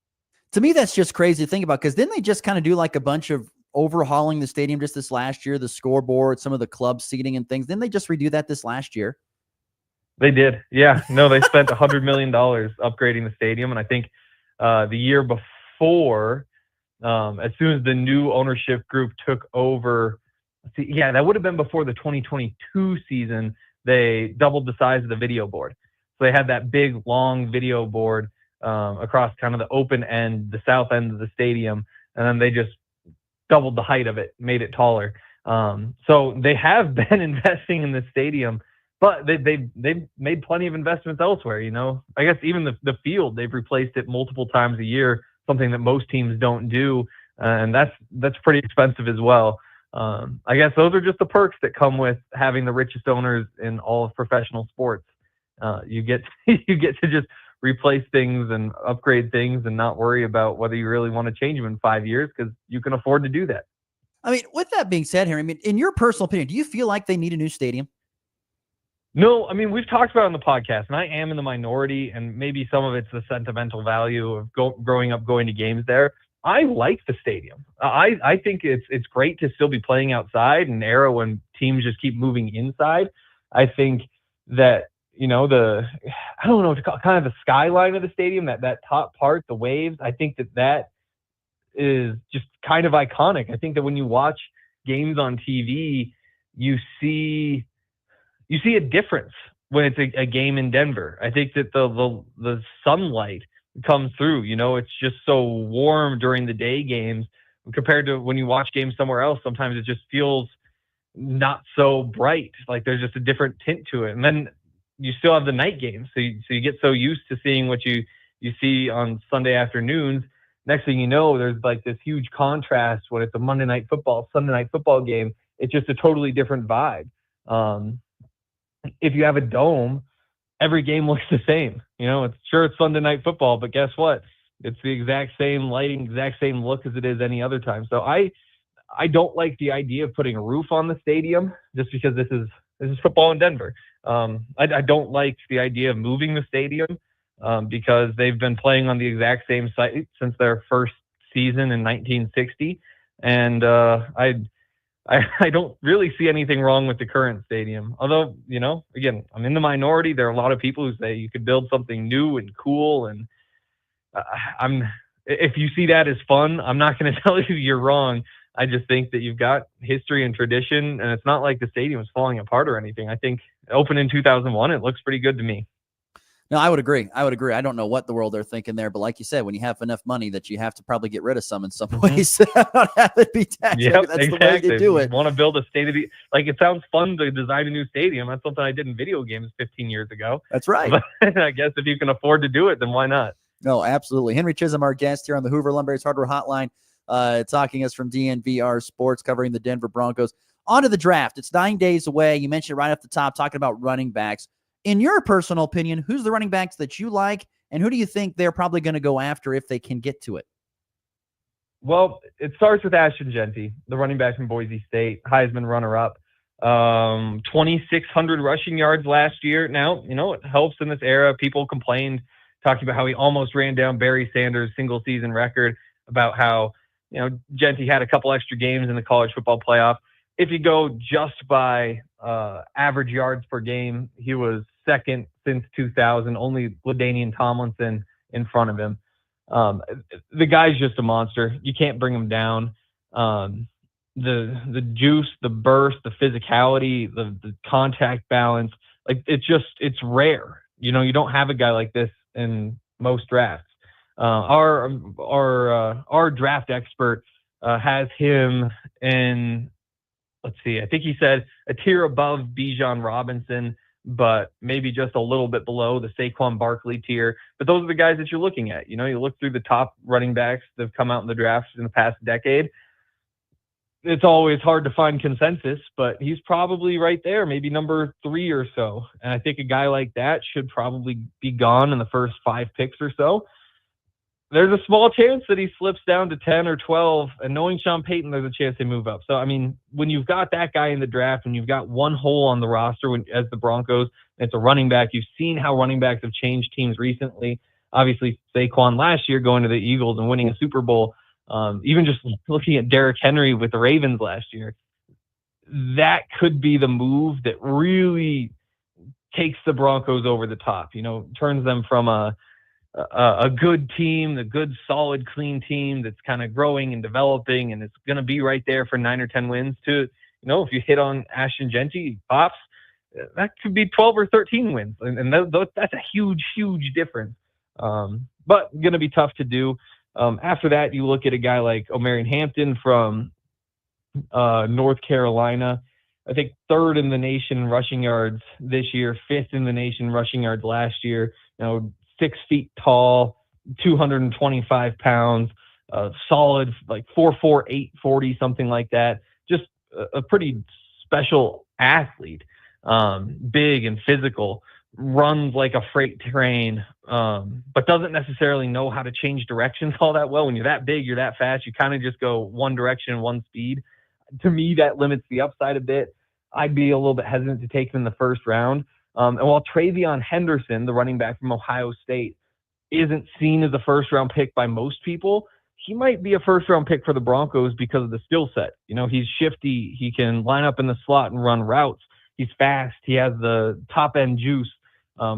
To me, that's just crazy to think about, because didn't they just kind of do like a bunch of overhauling the stadium just this last year, the scoreboard, some of the club seating and things? Didn't they just redo that this last year? They did. Yeah. No, they spent $100 million upgrading the stadium. And I think the year before, as soon as the new ownership group took over, that would have been before the 2022 season, they doubled the size of the video board. So they had that big, long video board across kind of the open end, the south end of the stadium, and then they just doubled the height of it, made it taller. So they have been investing in the stadium, but they've made plenty of investments elsewhere. I guess even the field, they've replaced it multiple times a year, something that most teams don't do, and that's pretty expensive as well. I guess those are just the perks that come with having the richest owners in all of professional sports. You get to just replace things and upgrade things and not worry about whether you really want to change them in 5 years, because you can afford to do that. I mean, with that being said, Harry, I mean, in your personal opinion, do you feel like they need a new stadium? No, I mean, we've talked about it on the podcast, and I am in the minority, and maybe some of it's the sentimental value of growing up going to games there. I like the stadium. I think it's great to still be playing outside in an era when teams just keep moving inside. I think that, I don't know what to call it, kind of the skyline of the stadium, that top part, the waves, I think that is just kind of iconic. I think that when you watch games on TV, you see a difference when it's a game in Denver. I think that the sunlight comes through. It's just so warm during the day games compared to when you watch games somewhere else. Sometimes it just feels not so bright. Like there's just a different tint to it. And then you still have the night games. So you get so used to seeing what you see on Sunday afternoons. Next thing you know, there's like this huge contrast when it's a Sunday night football game. It's just a totally different vibe. If you have a dome, every game looks the same. It's Sunday night football, but guess what? It's the exact same lighting, exact same look as it is any other time. So I don't like the idea of putting a roof on the stadium just because this is football in Denver. I don't like the idea of moving the stadium because they've been playing on the exact same site since their first season in 1960. And I don't really see anything wrong with the current stadium. Although, again, I'm in the minority. There are a lot of people who say you could build something new and cool. And if you see that as fun, I'm not going to tell you you're wrong. I just think that you've got history and tradition, and it's not like the stadium is falling apart or anything. I think it opened in 2001. It looks pretty good to me. No, I would agree. I don't know what the world they're thinking there, but like you said, when you have enough money that you have to probably get rid of some in some ways, not have it be taxed. Yep, That's exactly. the way you do it. You want to build a it sounds fun to design a new stadium. That's something I did in video games 15 years ago. That's right. But I guess if you can afford to do it, then why not? No, absolutely. Henry Chisholm, our guest here on the Hoover Lumber Hardware Hotline, talking us from DNVR Sports, covering the Denver Broncos. On to the draft. It's 9 days away. You mentioned right off the top, talking about running backs. In your personal opinion, who's the running backs that you like, and who do you think they're probably going to go after if they can get to it? Well, it starts with Ashton Jeanty, the running back from Boise State, Heisman runner-up. 2,600 rushing yards last year. Now, it helps in this era. People complained, talking about how he almost ran down Barry Sanders' single-season record, about how, Jeanty had a couple extra games in the college football playoff. If you go just by average yards per game, he was second since 2000, only LaDainian Tomlinson in front of him. The guy's just a monster. You can't bring him down. The juice, the burst, the physicality, the contact balance, like it's rare. You don't have a guy like this in most drafts. Our draft expert has him in, let's see, I think he said a tier above Bijan Robinson, but maybe just a little bit below the Saquon Barkley tier. But those are the guys that you're looking at. You look through the top running backs that have come out in the drafts in the past decade. It's always hard to find consensus, but he's probably right there, maybe number 3 or so. And I think a guy like that should probably be gone in the first 5 picks or so. There's a small chance that he slips down to 10 or 12, and knowing Sean Payton, there's a chance they move up. So, I mean, when you've got that guy in the draft, when you've got one hole on the roster as the Broncos, it's a running back. You've seen how running backs have changed teams recently. Obviously, Saquon last year going to the Eagles and winning a Super Bowl. Even just looking at Derrick Henry with the Ravens last year, that could be the move that really takes the Broncos over the top, turns them from a good team, a good, solid, clean team that's kind of growing and developing, and it's going to be right there for 9 or 10 wins to, if you hit on Ashton Jeanty, pops, that could be 12 or 13 wins. And that's a huge, huge difference. But going to be tough to do. After that, you look at a guy like Omarion Hampton from North Carolina. I think 3rd in the nation rushing yards this year, 5th in the nation rushing yards last year. 6 feet tall, 225 pounds, solid, like 4.4, 840, something like that. Just a pretty special athlete, big and physical, runs like a freight train, but doesn't necessarily know how to change directions all that well. When you're that big, you're that fast, you kind of just go one direction, one speed. To me, that limits the upside a bit. I'd be a little bit hesitant to take him in the first round. And while Travion Henderson, the running back from Ohio State, isn't seen as a first-round pick by most people, he might be a first-round pick for the Broncos because of the skill set. He's shifty. He can line up in the slot and run routes. He's fast. He has the top-end juice.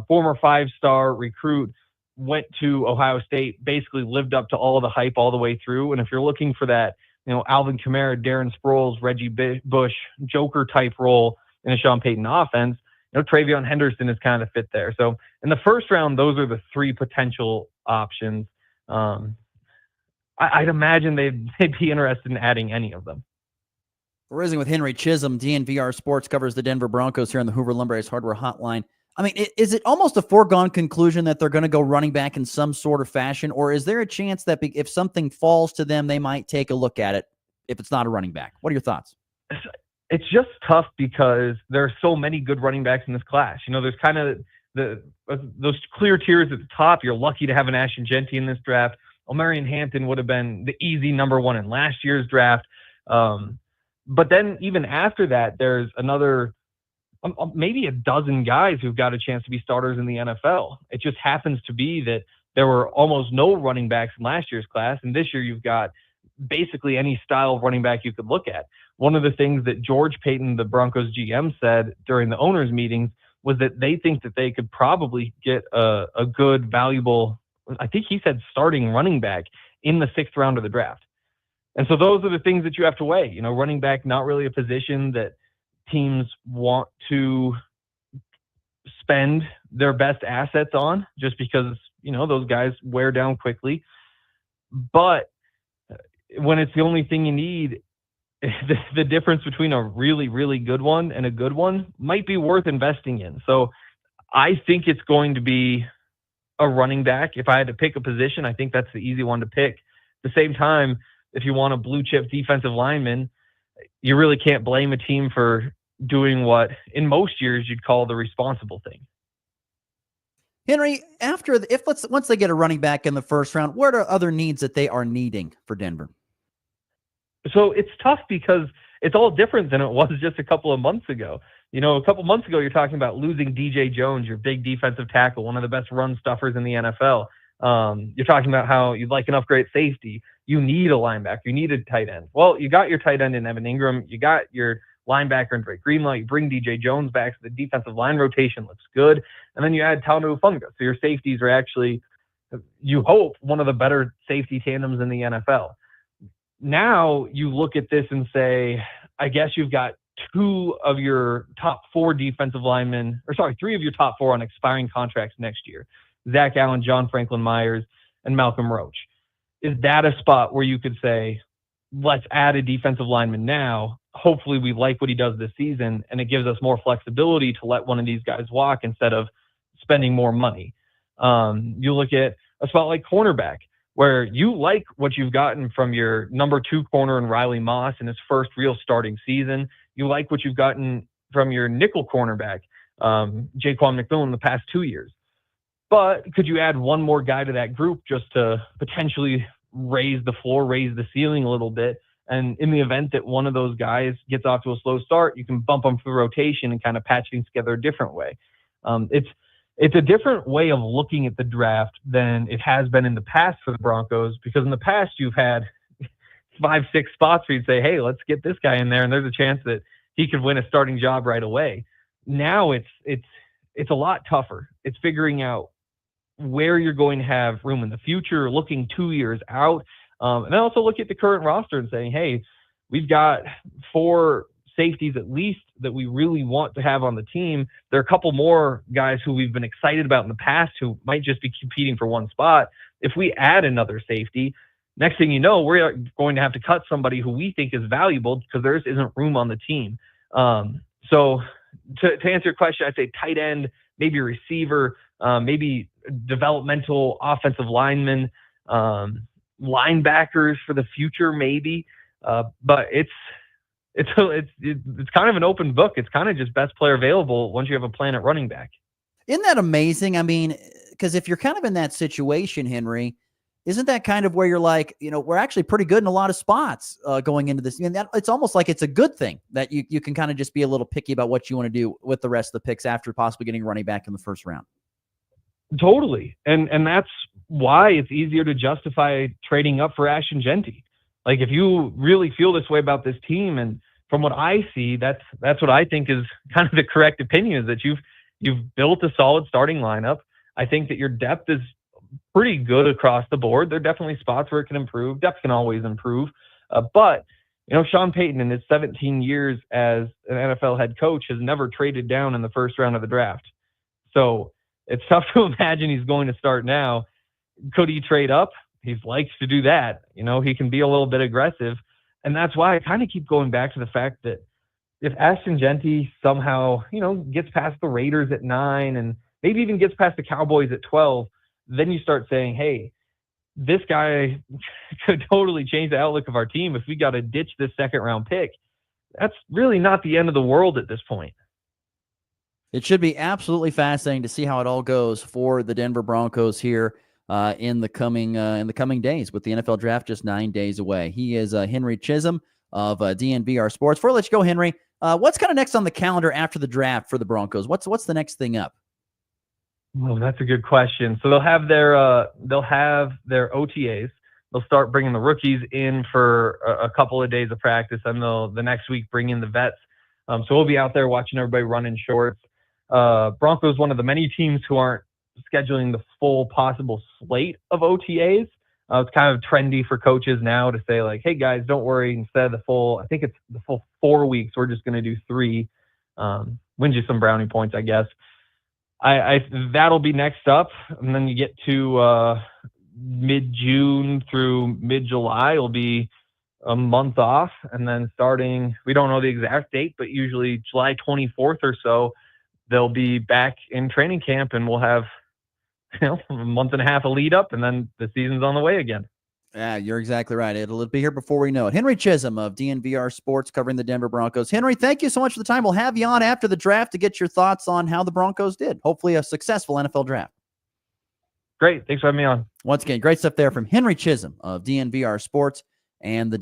Former 5-star recruit, went to Ohio State, basically lived up to all of the hype all the way through. And if you're looking for that, Alvin Kamara, Darren Sproles, Reggie Bush, Joker type role in a Sean Payton offense, Travion Henderson is kind of fit there. So in the first round, those are the three potential options. I'd imagine they'd be interested in adding any of them. We're raising with Henry Chisholm. DNVR Sports covers the Denver Broncos here on the Hoover Lumber Ace Hardware Hotline. I mean, is it almost a foregone conclusion that they're going to go running back in some sort of fashion, or is there a chance that if something falls to them, they might take a look at it if it's not a running back? What are your thoughts? It's just tough because there are so many good running backs in this class. There's kind of those clear tiers at the top. You're lucky to have an Ashton Genty in this draft. Omarion Hampton would have been the easy number one in last year's draft. But then even after that, there's another maybe a dozen guys who've got a chance to be starters in the NFL. It just happens to be that there were almost no running backs in last year's class, and this year you've got basically any style of running back you could look at. One of the things that George Payton, the Broncos GM, said during the owners' meetings was that they think that they could probably get a good, valuable, I think he said starting running back in the 6th round of the draft. And so those are the things that you have to weigh. Running back, not really a position that teams want to spend their best assets on just because, those guys wear down quickly. But when it's the only thing you need, the difference between a really, really good one and a good one might be worth investing in. So I think it's going to be a running back. If I had to pick a position, I think that's the easy one to pick. At the same time, if you want a blue chip defensive lineman, you really can't blame a team for doing what in most years you'd call the responsible thing. Henry, once they get a running back in the first round, what are other needs that they are needing for Denver? So it's tough because it's all different than it was just a couple of months ago. A couple months ago, you're talking about losing DJ Jones, your big defensive tackle, one of the best run stuffers in the NFL. You're talking about how you'd like an upgrade safety. You need a linebacker. You need a tight end. Well, you got your tight end in Evan Ingram. You got your linebacker in Drake Greenlaw. You bring DJ Jones back, so the defensive line rotation looks good. And then you add Talanoa Hufanga. So your safeties are actually, you hope, one of the better safety tandems in the NFL. Now you look at this and say, I guess you've got three of your top four on expiring contracts next year. Zach Allen, John Franklin Myers, and Malcolm Roach. Is that a spot where you could say, let's add a defensive lineman now? Hopefully we like what he does this season, and it gives us more flexibility to let one of these guys walk instead of spending more money. You look at a spot like cornerback, where you like what you've gotten from your number 2 corner in Riley Moss in his first real starting season. You like what you've gotten from your nickel cornerback, Jaquan McMillan, in the past 2 years. But could you add one more guy to that group just to potentially raise the floor, raise the ceiling a little bit? And in the event that one of those guys gets off to a slow start, you can bump them through rotation and kind of patch things together a different way. It's a different way of looking at the draft than it has been in the past for the Broncos, because in the past you've had 5-6 spots where you'd say, hey, let's get this guy in there, and there's a chance that he could win a starting job right away. Now it's a lot tougher. It's figuring out where you're going to have room in the future, looking 2 years out, and then also look at the current roster and saying, hey, we've got 4 safeties at least that we really want to have on the team. There are a couple more guys who we've been excited about in the past who might just be competing for one spot. If we add another safety, next thing you know, we're going to have to cut somebody who we think is valuable because there isn't room on the team. So to answer your question, I'd say tight end, maybe a receiver, maybe developmental offensive linemen, linebackers for the future, maybe. But it's kind of an open book. It's kind of just best player available once you have a plan at running back. Isn't that amazing? I mean, because if you're kind of in that situation, Henry, isn't that kind of where you're like, we're actually pretty good in a lot of spots going into this? It's almost like it's a good thing that you can kind of just be a little picky about what you want to do with the rest of the picks after possibly getting running back in the first round. Totally. And that's why it's easier to justify trading up for Ashton Genty. Like, if you really feel this way about this team, and from what I see, that's what I think is kind of the correct opinion, is that you've built a solid starting lineup. I think that your depth is pretty good across the board. There are definitely spots where it can improve. Depth can always improve. But Sean Payton, in his 17 years as an NFL head coach, has never traded down in the first round of the draft. So it's tough to imagine he's going to start now. Could he trade up? He likes to do that. He can be a little bit aggressive. And that's why I kind of keep going back to the fact that if Ashton Genty somehow, gets past the Raiders at 9 and maybe even gets past the Cowboys at 12, then you start saying, hey, this guy could totally change the outlook of our team if we got to ditch this second-round pick. That's really not the end of the world at this point. It should be absolutely fascinating to see how it all goes for the Denver Broncos here in the coming days, with the NFL draft just 9 days away. He is Henry Chisholm of DNVR Sports. Before I let you go, Henry, what's kind of next on the calendar after the draft for the Broncos? What's the next thing up? Well, that's a good question. So they'll have their OTAs. They'll start bringing the rookies in for a couple of days of practice, and they'll the next week bring in the vets. So we'll be out there watching everybody run in shorts. Broncos, one of the many teams who aren't scheduling the full possible slate of OTAs. It's kind of trendy for coaches now to say, like, hey guys, don't worry. Instead of I think it's the full 4 weeks, we're just going to do 3. Wins you some brownie points, I guess. That'll be next up, and then you get to mid-June through mid-July. It'll be a month off, and then starting, we don't know the exact date, but usually July 24th or so, they'll be back in training camp, and we'll have a month and a half of lead up, and then the season's on the way again. Yeah, you're exactly right. It'll be here before we know it. Henry Chisholm of DNVR Sports covering the Denver Broncos. Henry, thank you so much for the time. We'll have you on after the draft to get your thoughts on how the Broncos did. Hopefully a successful NFL draft. Great. Thanks for having me on. Once again, great stuff there from Henry Chisholm of DNVR Sports and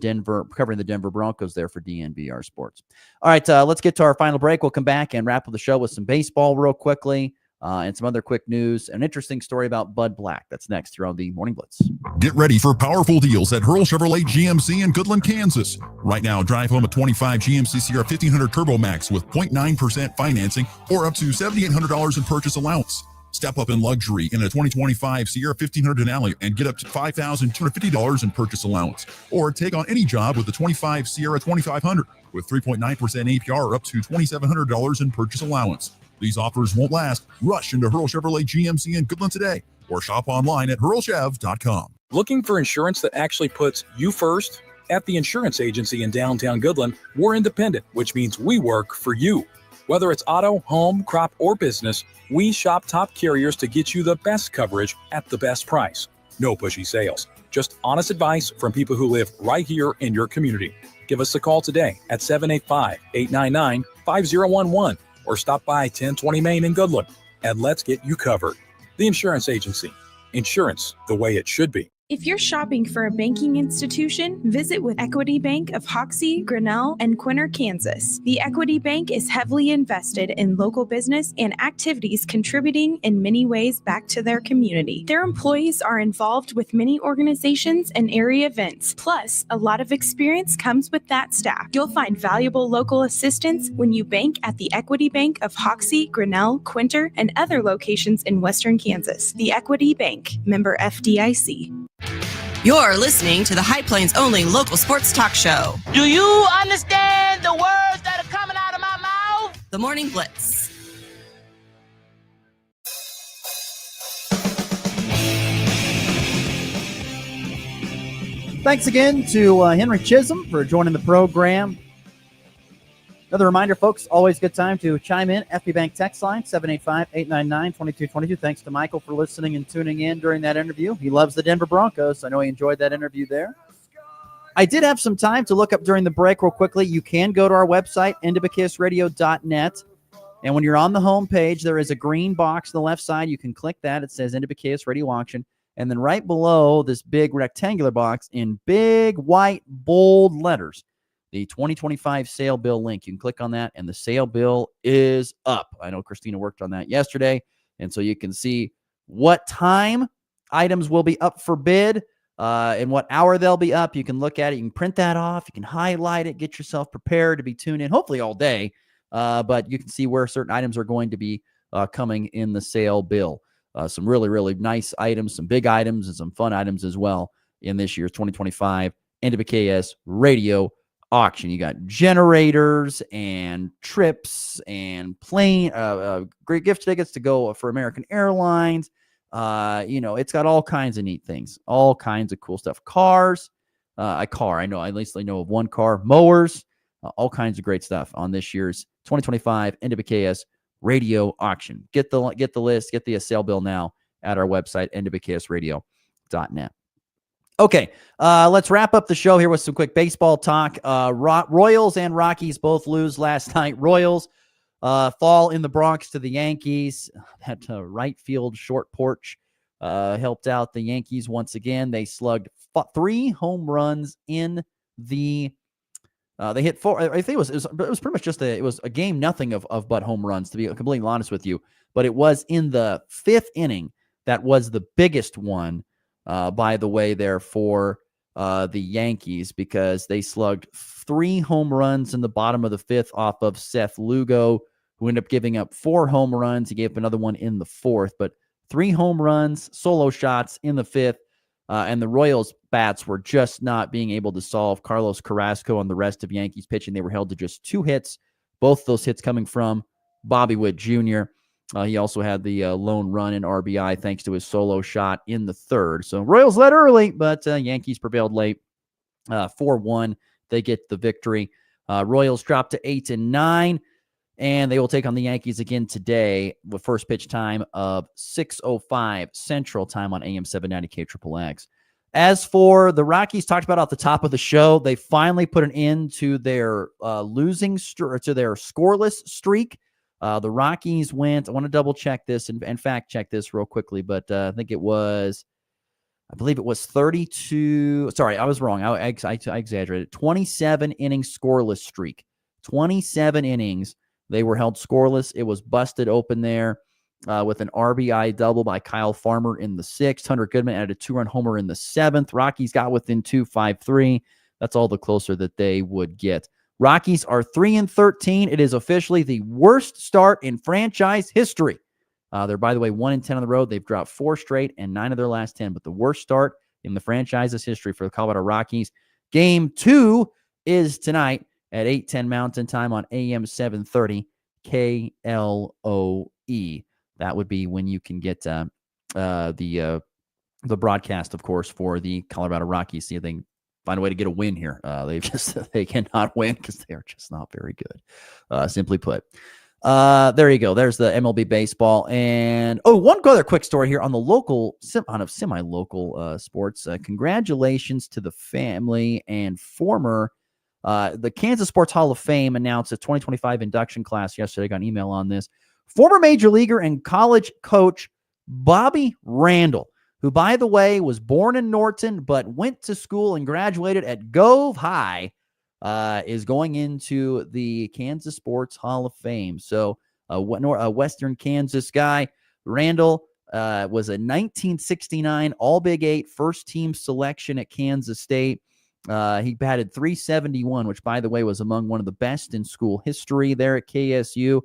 covering the Denver Broncos there for DNVR Sports. All right, let's get to our final break. We'll come back and wrap up the show with some baseball real quickly. And some other quick news, an interesting story about Bud Black. That's next here on the Morning Blitz. Get ready for powerful deals at Hurl Chevrolet GMC in Goodland, Kansas. Right now, drive home a 25 GMC Sierra 1500 Turbo Max with 0.9% financing or up to $7,800 in purchase allowance. Step up in luxury in a 2025 Sierra 1500 Denali and get up to $5,250 in purchase allowance. Or take on any job with the 25 Sierra 2500 with 3.9% APR or up to $2,700 in purchase allowance. These offers won't last. Rush into Hurl Chevrolet GMC in Goodland today or shop online at hurlchev.com. Looking for insurance that actually puts you first? At the insurance agency in downtown Goodland, we're independent, which means we work for you. Whether it's auto, home, crop, or business, we shop top carriers to get you the best coverage at the best price. No pushy sales, just honest advice from people who live right here in your community. Give us a call today at 785-899-5011. Or stop by 1020 Main in Goodland, and let's get you covered. The Insurance Agency. Insurance the way it should be. If you're shopping for a banking institution, visit with Equity Bank of Hoxie, Grinnell, and Quinter, Kansas. The Equity Bank is heavily invested in local business and activities contributing in many ways back to their community. Their employees are involved with many organizations and area events. Plus, a lot of experience comes with that staff. You'll find valuable local assistance when you bank at the Equity Bank of Hoxie, Grinnell, Quinter, and other locations in Western Kansas. The Equity Bank, member FDIC. You're listening to the High Plains only local sports talk show. Do you understand the words that are coming out of my mouth? The Morning Blitz. Thanks again to Henry Chisholm for joining the program. Another reminder, folks, always good time to chime in. FB Bank text line, 785-899-2222. Thanks to Michael for listening and tuning in during that interview. He loves the Denver Broncos, so I know he enjoyed that interview there. I did have some time to look up during the break real quickly. You can go to our website, ndbkissradio.net, And when you're on the home page, there is a green box on the left side. You can click that. It says NWKS Radio Auction. And then right below this big rectangular box in big white bold letters, the 2025 sale bill link. You can click on that, and the sale bill is up. I know Christina worked on that yesterday, and so you can see what time items will be up for bid and what hour they'll be up. You can look at it. You can print that off. You can highlight it. Get yourself prepared to be tuned in, hopefully all day. But you can see where certain items are going to be coming in the sale bill. Some really, really nice items, some big items, and some fun items as well in this year's 2025 NWKS Radio Auction. You got generators and trips and plane, great gift tickets to go for American Airlines. It's got all kinds of neat things, all kinds of cool stuff. Cars, I know, at least I know of one car, mowers, all kinds of great stuff on this year's 2025 NWKS Radio Auction. Get the list, get the sale bill now at our website, nwksradio.net. Okay, let's wrap up the show here with some quick baseball talk. Royals and Rockies both lose last night. Royals fall in the Bronx to the Yankees. That right field short porch helped out the Yankees once again. They slugged 3 home runs in the they hit 4. I think it was pretty much just it was a game nothing of but home runs, to be completely honest with you. But it was in the 5th inning that was the biggest one, by the way, there for the Yankees, because they slugged 3 home runs in the bottom of the 5th off of Seth Lugo, who ended up giving up 4 home runs. He gave up another one in the 4th, but 3 home runs, solo shots in the 5th. And the Royals bats were just not being able to solve Carlos Carrasco and the rest of Yankees pitching. They were held to just 2 hits, both those hits coming from Bobby Witt Jr. He also had the lone run in RBI thanks to his solo shot in the 3rd. So Royals led early, but Yankees prevailed late. 4-1, they get the victory. Royals dropped to 8-9. And they will take on the Yankees again today with first pitch time of 6:05 Central Time on AM 790 KXXX. As for the Rockies, talked about at the top of the show, they finally put an end to their to their scoreless streak. The Rockies went, I want to double check this and fact check this real quickly, but I believe it was 32. Sorry, I was wrong. I exaggerated. 27 inning scoreless streak. 27 innings. They were held scoreless. It was busted open there with an RBI double by Kyle Farmer in the 6th. Hunter Goodman added a 2-run homer in the 7th. Rockies got within 2, 5-3. That's all the closer that they would get. Rockies are 3-13. It is officially the worst start in franchise history. They're, by the way, 1-10 on the road. They've dropped 4 straight and 9 of their last 10, but the worst start in the franchise's history for the Colorado Rockies. Game 2 is tonight at 8:10 Mountain Time on AM 730 KLOE. That would be when you can get the broadcast, of course, for the Colorado Rockies. See if they can find a way to get a win here. They cannot win because they are just not very good, simply put. There you go. There's the MLB baseball. And one other quick story here on the local, semi-local sports. Congratulations to the family and former. The Kansas Sports Hall of Fame announced a 2025 induction class yesterday. I got an email on this. Former major leaguer and college coach Bobby Randall, who, by the way, was born in Norton but went to school and graduated at Gove High, is going into the Kansas Sports Hall of Fame. So a Western Kansas guy. Randall was a 1969 All-Big 8 first-team selection at Kansas State. He batted .371, which, by the way, was among one of the best in school history there at KSU.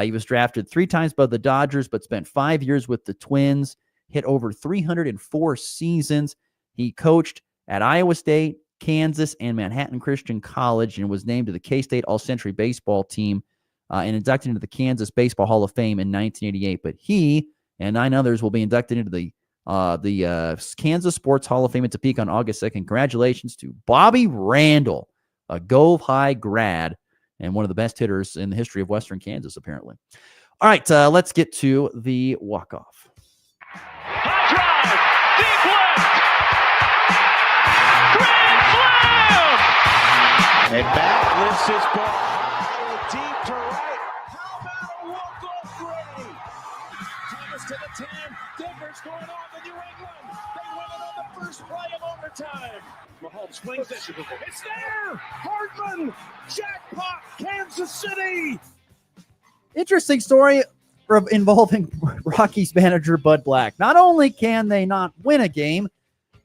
He was drafted 3 times by the Dodgers, but spent 5 years with the Twins, hit over 304 seasons. He coached at Iowa State, Kansas, and Manhattan Christian College, and was named to the K-State All-Century Baseball team and inducted into the Kansas Baseball Hall of Fame in 1988. But he and 9 others will be inducted into the Kansas Sports Hall of Fame in Topeka on August 2nd. Congratulations to Bobby Randall, a Gove High grad and one of the best hitters in the history of Western Kansas, apparently. All right, let's get to the walk-off. High drive, deep left, grand slam! And back lifts his ball deep to right. How about a ready. Thomas to the 10. Denver's going on to New England. They win it on the first play of overtime. Mahomes swings it. It's there. Hardman. Jackpot. Kansas City. Interesting story involving Rockies manager Bud Black. Not only can they not win a game,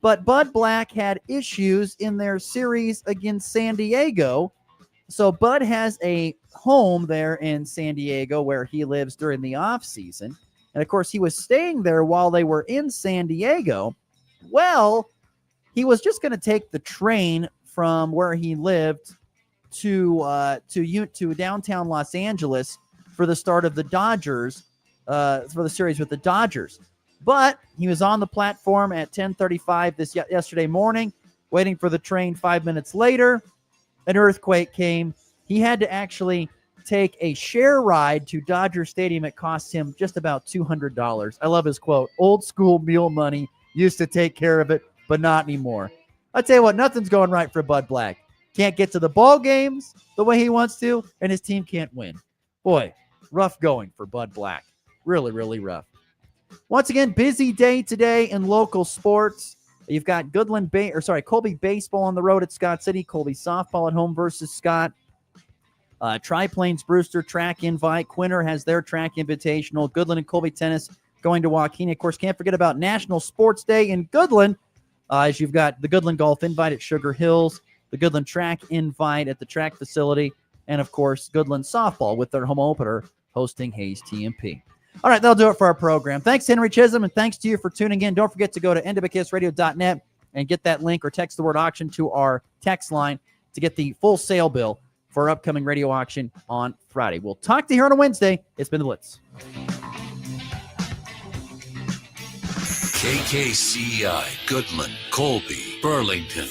but Bud Black had issues in their series against San Diego. So Bud has a home there in San Diego where he lives during the offseason. And, of course, he was staying there while they were in San Diego. Well, he was just going to take the train from where he lived to downtown Los Angeles for the start of the Dodgers, for the series with the Dodgers. But he was on the platform at 10:35 yesterday morning, waiting for the train. 5 minutes later, an earthquake came. He had to actually take a share ride to Dodger Stadium. It cost him just about $200. I love his quote. Old school meal money used to take care of it, but not anymore. I tell you what, nothing's going right for Bud Black. Can't get to the ball games the way he wants to, and his team can't win. Boy, rough going for Bud Black. Really, really rough. Once again, busy day today in local sports. You've got Colby baseball on the road at Scott City. Colby softball at home versus Scott. Tri-Plains Brewster track invite. Quinter has their track invitational. Goodland and Colby tennis going to Joaquin. Of course, can't forget about National Sports Day in Goodland, as you've got the Goodland Golf invite at Sugar Hills, the Goodland track invite at the track facility, and, of course, Goodland softball with their home opener hosting Hayes TMP. All right, that'll do it for our program. Thanks, Henry Chisholm, and thanks to you for tuning in. Don't forget to go to nwkisradio.net and get that link or text the word auction to our text line to get the full sale bill for our upcoming radio auction on Friday. We'll talk to you here on a Wednesday. It's been the Blitz. KKCI, Goodland, Colby, Burlington.